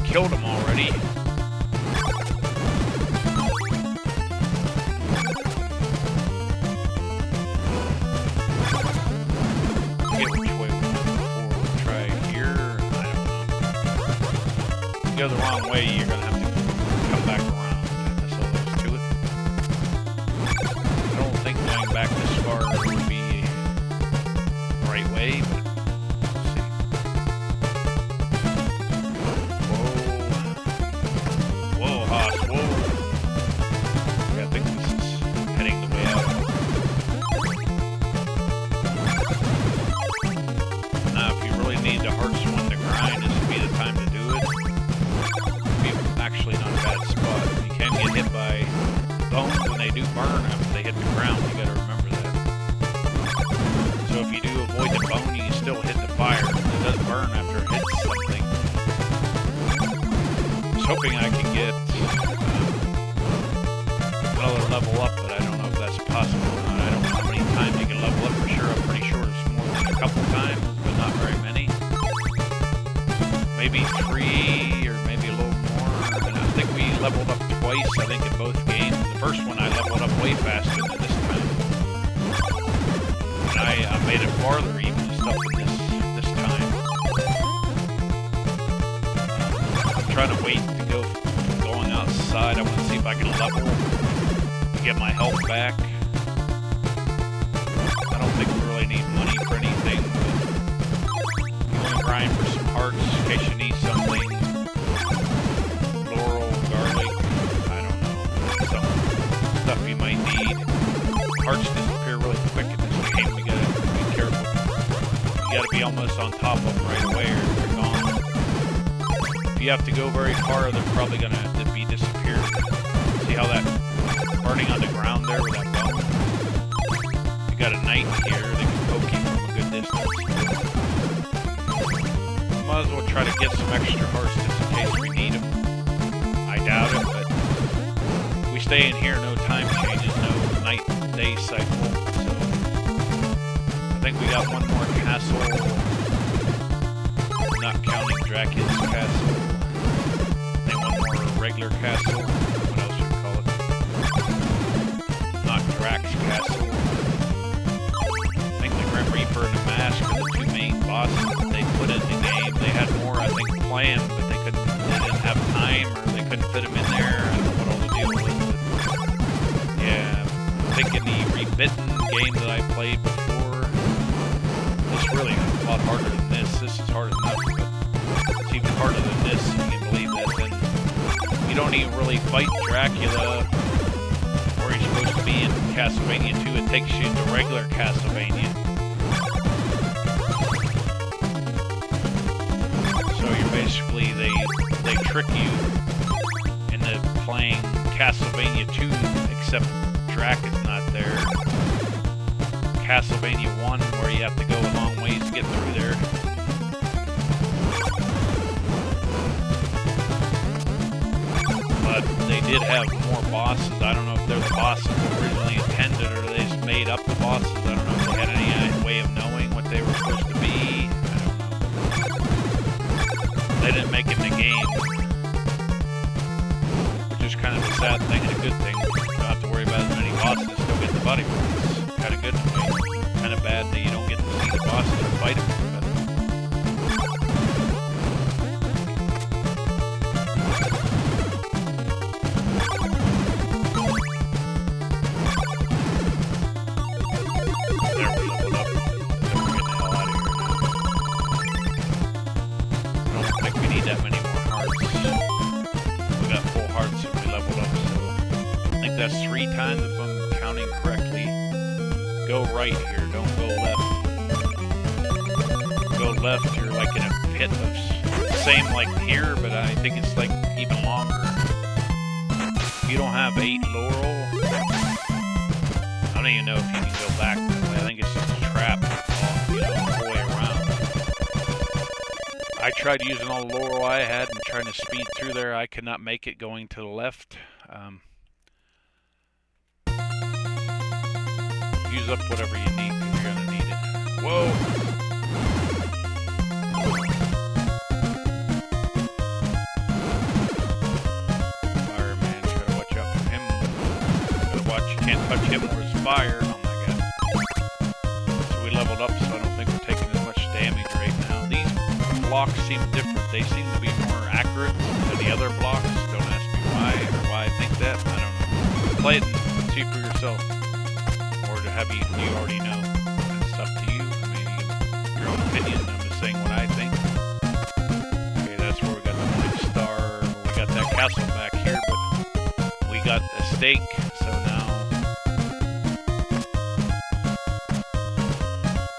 killed them already. I forget which way we went before. We'll try here. I don't know. If you go the wrong way, you're gonna have to come back around. That's all there is to it. I don't think going back this far would be the right way, but we'll see. Whoa, Haas, whoa. Yeah, I think this is heading the way out. Now, if you really need the hardest one to grind, this would be the time to do it. It'd be actually not a bad spot. You can get hit by bones when they do burn after they hit the ground. You gotta remember that. So if you do avoid the bone, you can still hit the fire. It does burn after it hits something. I was hoping I could get another level up, but I don't know if that's possible or not. I don't know how many times you can level up for sure. I'm pretty sure it's more than a couple times, but not very many. Maybe 3 or maybe a little more. And I think we leveled up twice, I think, in both games. The first one I leveled up way faster than this time. And I made it farther even and stuff in this time. I'm trying to wait to go going outside. I want to see if I can level to get my health back. I don't think we really need money for anything, but you want to grind for some hearts in case you need something. Laurel, garlic, I don't know, some stuff you might need. Hearts disappear really quick in this game. We gotta be careful. You gotta be almost on top of them right away or they're gone. If you have to go very far, they're probably gonna be disappeared. See how that burning on the ground there with that bone? You got a knight here that can poke you from a good distance. Might as well try to get some extra hearts just in case we need them. I doubt it, but if we stay in here, no time changes, no night-day cycle, so I think we got one more castle, not counting Dracula's castle, then one more regular castle, what else should we call it? Not Drax castle. I think the Grim Reaper and the Mask are the two main bosses that they put in the game. They had play them, but they didn't have time, or they couldn't fit them in there. I don't know what all the deal was, but yeah, I'm thinking the Rebitten game that I played before is really a lot harder than this. This is hard enough, but it's even harder than this, if you can believe that. Then you don't even really fight Dracula where he's supposed to be in Castlevania 2. It takes you to regular Castlevania. So you're basically, they trick you into playing Castlevania 2, except Drac is not there. Castlevania 1, where you have to go a long ways to get through there. But they did have more bosses. I don't know if they're the bosses originally intended, or they just made up the bosses. I don't know if they had any way of knowing what they were supposed to be. I don't know. They didn't make it in the game, which is kind of a sad thing and a good thing. You don't have to worry about as many bosses. Still get the body parts. Kind of good in a way. Kind of bad that you don't get to see the bosses or fight them. That's 3 times if I'm counting correctly. Go right here, don't go left. Go left, you're like in a pit of same like here, but I think it's like even longer. You don't have 8 Laurel. I don't even know if you can go back that way. I think it's just a trap, you know, all the way around. I tried using all the Laurel I had and trying to speed through there. I could not make it going to the left. Use up whatever you need, because you're going to need it. Whoa! Fireman, try to watch out for him. Gotta watch, you can't touch him or his fire. Oh my god. So we leveled up, so I don't think we're taking as much damage right now. These blocks seem different. They seem to be more accurate than the other blocks. Don't ask me why, or why I think that. I don't know. Play it and see for yourself. Have you already know. It's up to you. I mean, your own opinion. I'm just saying what I think. Okay, that's where we got the Morning Star. We got that castle back here, but we got a stake, so now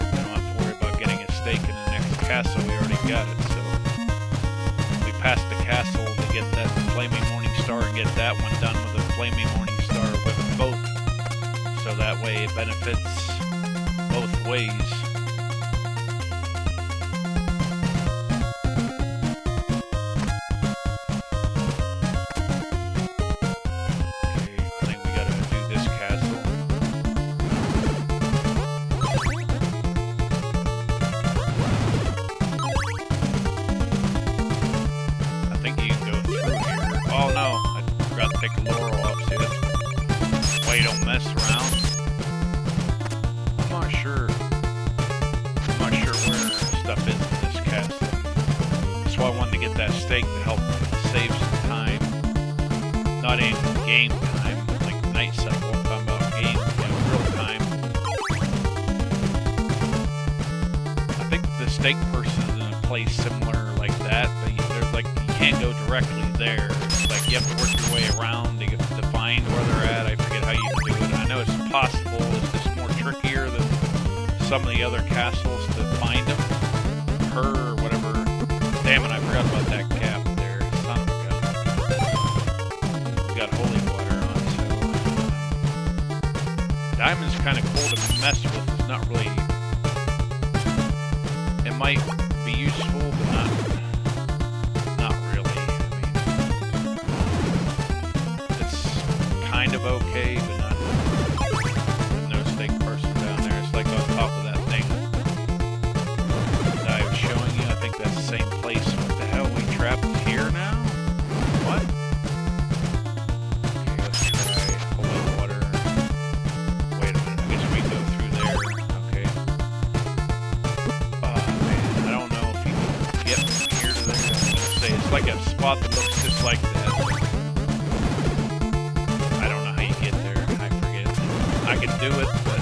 we don't have to worry about getting a stake in the next castle. We already got it, so we passed the castle to get that Flaming Morning Star and get that one done with the Flaming Morning Star with them both. So that way it benefits both ways. Okay, I think we gotta do this castle. I think you can go through here. Oh no, I forgot to take the Laurel off. See, that's why you don't mess around. I'm not sure where stuff is in this castle. That's why I wanted to get that stake to help save some time. Not in game time, like night cycle. I'm talking about game, real time. I think the stake person is in a place similar like that, but there's like you can't go directly there. It's like you have to work your way around to find where they're at. I forget how you can do it. I know it's possible. It's just more trickier than some of the other castles to find them. Her or whatever. Damn it, I forgot about that cap there. Son of a gun. We got holy water on, so diamond's kind of cool to mess with. It's not really... It might be useful, but not really. I mean, it's kind of okay, but not... There's no stake person down there. It's like on top of that thing that I was showing you. I think that's the same place. What the hell? We trapped here now? What? Okay, let's try holy water. Wait a minute. I guess we can go through there. Okay. Oh man, I don't know if you can get from here to there. like a spot that looks just like that. I don't know how you get there. I forget. I can do it, but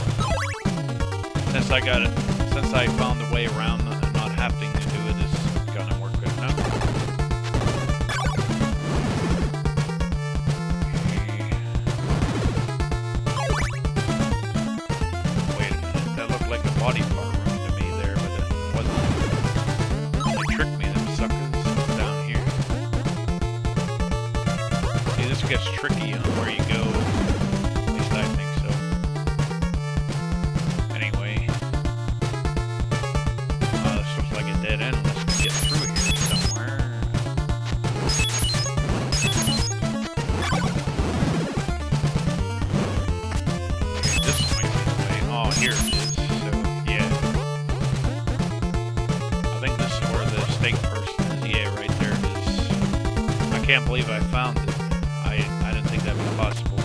since I got it, since I found a way around not having to do it, it's gonna work good enough. Wait a minute. That looked like a body part room to me there, but it wasn't. They tricked me, them suckers. This gets tricky on where you go. At least I think so. Anyway. This looks like a dead end. Let's get through here somewhere. Okay, this might be the way. Oh, here it is. So, yeah. I think this is where the steak person is. Yeah, right there it is. I can't believe I found it. I didn't think that was possible.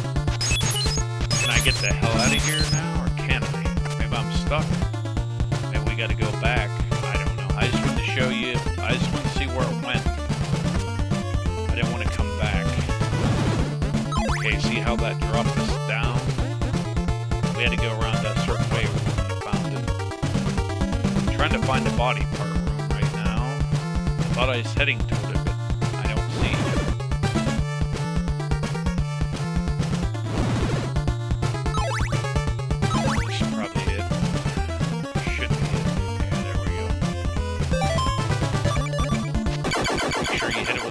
Can I get the hell out of here now, or can I? Maybe I'm stuck. Maybe we gotta go back. I don't know. I just wanted to show you. I just wanted to see where it went. I didn't want to come back. Okay, see how that dropped us down? We had to go around that certain way when we found it. I'm trying to find a body part room right now. I thought I was heading toward it, but I don't see it.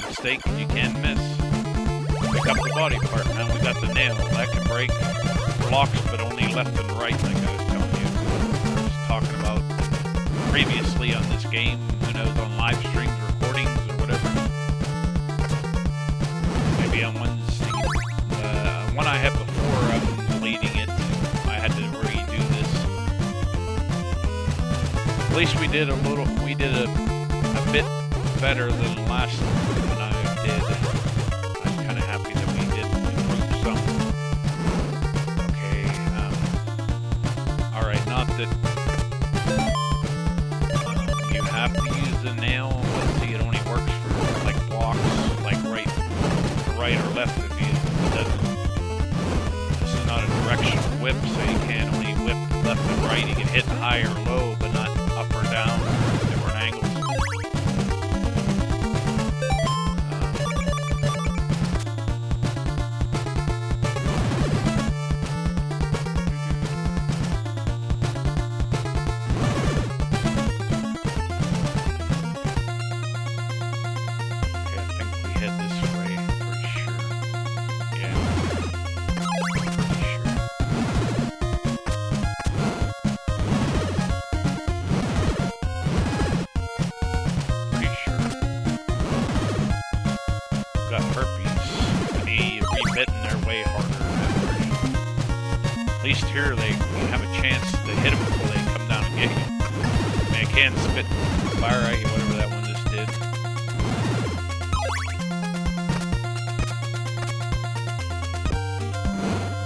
Mistake, you can't miss. Pick up the body part. Now we got the nail. That can break blocks, but only left and right, like I was telling you. I was talking about previously on this game. Who knows, on live streams, recordings, or whatever. Maybe on Wednesday. One I had before, I'm deleting it. I had to redo this. At least we did a bit better than the last one I did. I'm kind of happy that we did improve some. Okay, alright, not that you have to use the nail. Let's see, it only works for like blocks, like right or left of you. This is not a directional whip, so you can't only whip left and right. You can hit high or low, but not up or down, different angles. At least here they have a chance to hit them before they come down and get you. I mean, I can spit fire at you, whatever that one just did.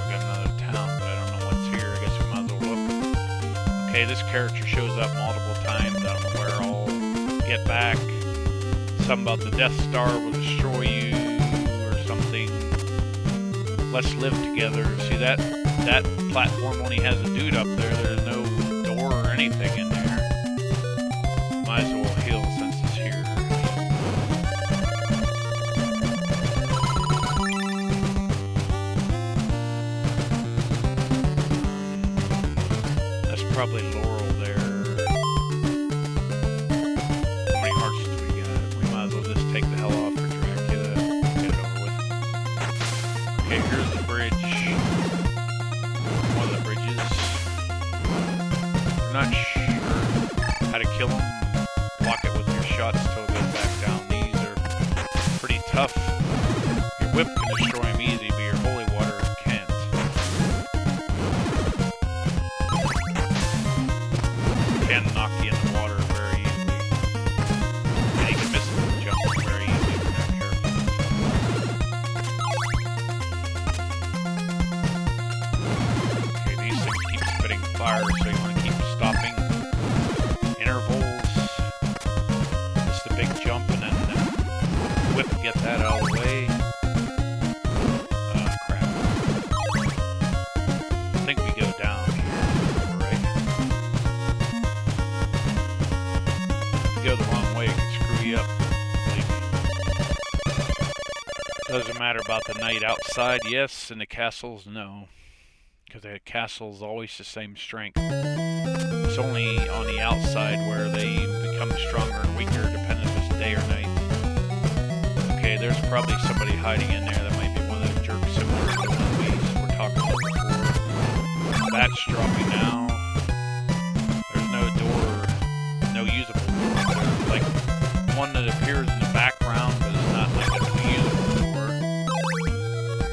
We got another town, but I don't know what's here. I guess we might as well look. Okay, this character shows up multiple times. I don't know where I'll get back. Something about the Death Star will destroy you, or something. Let's live together. See that platform only has a dude up there. There's no door or anything in there. Might as well heal since it's here. That's probably Laurel there. How many hearts do we got? We might as well just take the hell off for Dracula. Get it over with. Okay, here's the bridge. One of the bridges. I'm not sure how to kill them. Block it with your shots till it goes back down. These are pretty tough. Your whip can destroy them easy, but your holy water can't. It can knock you in the water very easily. And you can miss the jump very easily if you're not careful. Fire, so you want to keep stopping intervals. Just a big jump and then you go the wrong way, it can screw you up. Believe me. Doesn't matter about the night outside, yes, and the castles, no. Because the castle's always the same strength. It's only on the outside where they become stronger and weaker, depending if it's day or night. Okay, there's probably somebody hiding in there. That might be one of the jerks similar to the one we were talking about before. That's dropping now. There's no door, no usable door. There's like one that appears in the background, but it's not like a usable door.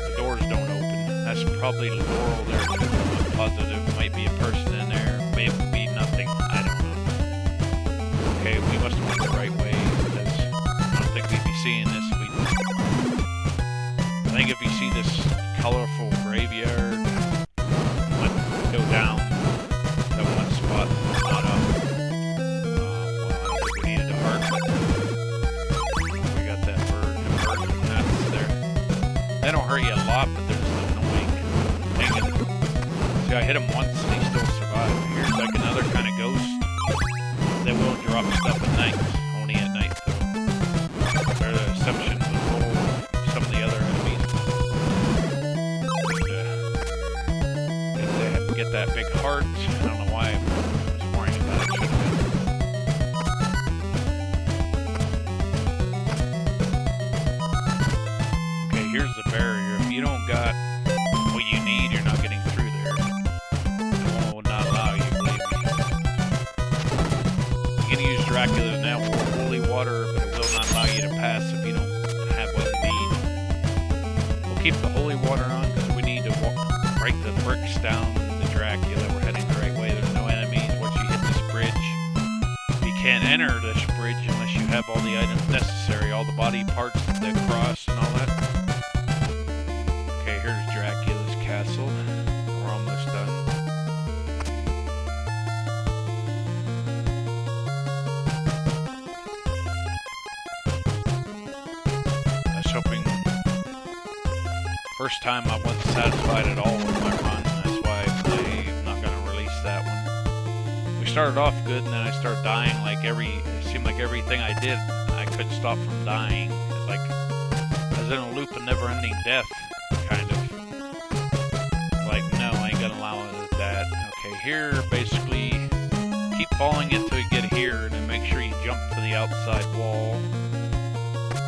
The doors don't open. That's probably Laurel there too. I'm positive. Might be a person in there. Maybe nothing. I don't know. Okay, we must have went the right way because I don't think we'd be seeing this. I think if you see this colorful graveyard, go down to one spot, not up. Well, I don't think we needed a heart, but we got that bird and that's there. They don't hurt you a lot, but they're just annoying. Dang it. See, I hit him once and he still survived. Here's like another kind of ghost that will drop stuff at night, only at night though. They're the exception to the rule of some of the other enemies. Get that big heart. I don't know why I was worrying about it. Okay, here's the barrier. If you don't got what you need, you're not getting through there. It will not allow you, believe me. You can use Dracula's now or holy water, but it will not allow you to pass if you don't have what you need. We'll keep the holy water on because we need to break the bricks down. Dracula, we're heading the right way. There's no enemies once you hit this bridge. You can't enter this bridge unless you have all the items necessary, all the body parts, the cross, and all that. Okay, here's Dracula's castle. We're almost done. I was hoping first time I wasn't satisfied at all with my run. That one. We started off good, and then I started dying like it seemed like everything I did, I couldn't stop from dying. It's like I was in a loop of never-ending death, kind of. Like, no, I ain't gonna allow that. Okay, here, basically, keep falling until you get here, and then make sure you jump to the outside wall.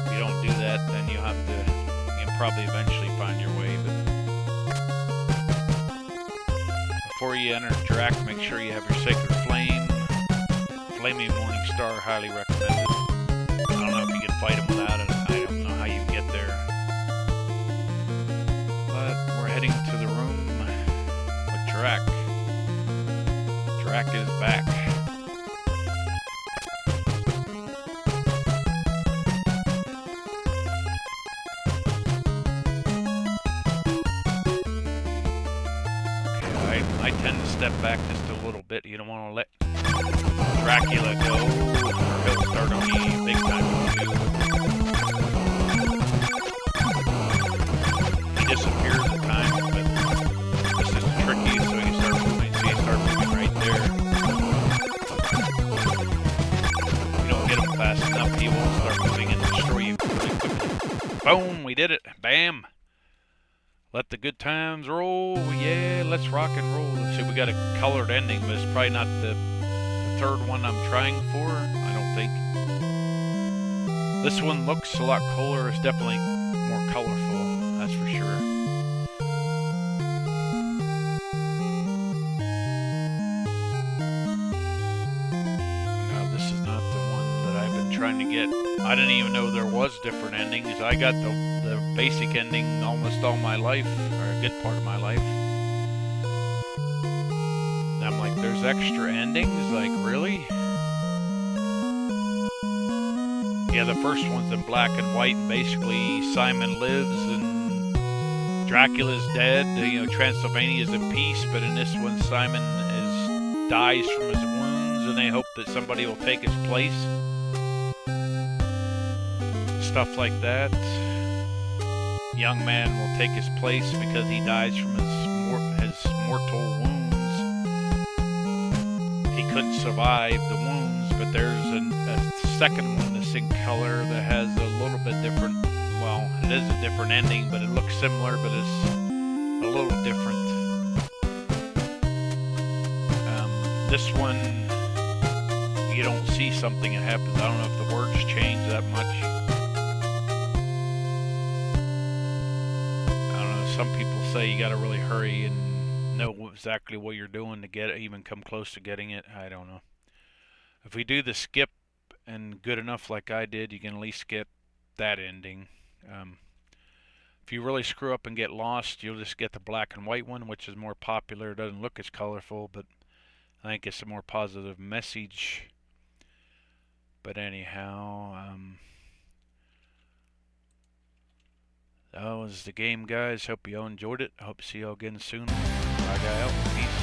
If you don't do that, then you can probably eventually find your way, but before you enter Drac, make sure you have your Sacred Flame. Flaming Morning Star, highly recommended. I don't know if you can fight him without it. I don't know how you get there. But we're heading to the room with Drac. Drac is back. I tend to step back just a little bit. You don't want to let Dracula go, or he'll start on you big time too. He disappears at times, but this is tricky, so he starts moving. See, he starts moving right there. If you don't get him fast enough, he will start moving and destroy you really quickly. Boom! We did it. Bam! Let the good times roll. Yeah, let's rock and roll. Let's see, we got a colored ending, but it's probably not the third one I'm trying for. I don't think. This one looks a lot cooler. It's definitely more colorful. That's for sure. No, this is not the one that I've been trying to get. I didn't even know there was different endings. I got the basic ending almost all my life, or a good part of my life. And I'm like, there's extra endings? Like, really? Yeah, the first one's in black and white, and basically Simon lives and Dracula's dead. You know, Transylvania's in peace, but in this one, Simon dies from his wounds, and they hope that somebody will take his place. Stuff like that. Young man will take his place because he dies from his mortal wounds. He couldn't survive the wounds, but there's a second one that's in color that has a little bit different, well, it is a different ending, but it looks similar, but it's a little different. This one, you don't see something that happens. I don't know if the words change that much. I don't know, some people say you gotta really hurry and know exactly what you're doing to get it, even come close to getting it. I don't know. If we do the skip and good enough like I did, you can at least get that ending. If you really screw up and get lost, you'll just get the black and white one, which is more popular. It doesn't look as colorful, but I think it's a more positive message. But anyhow, that was the game, guys. Hope you all enjoyed it. I hope to see you all again soon. Bye, guy out. Peace.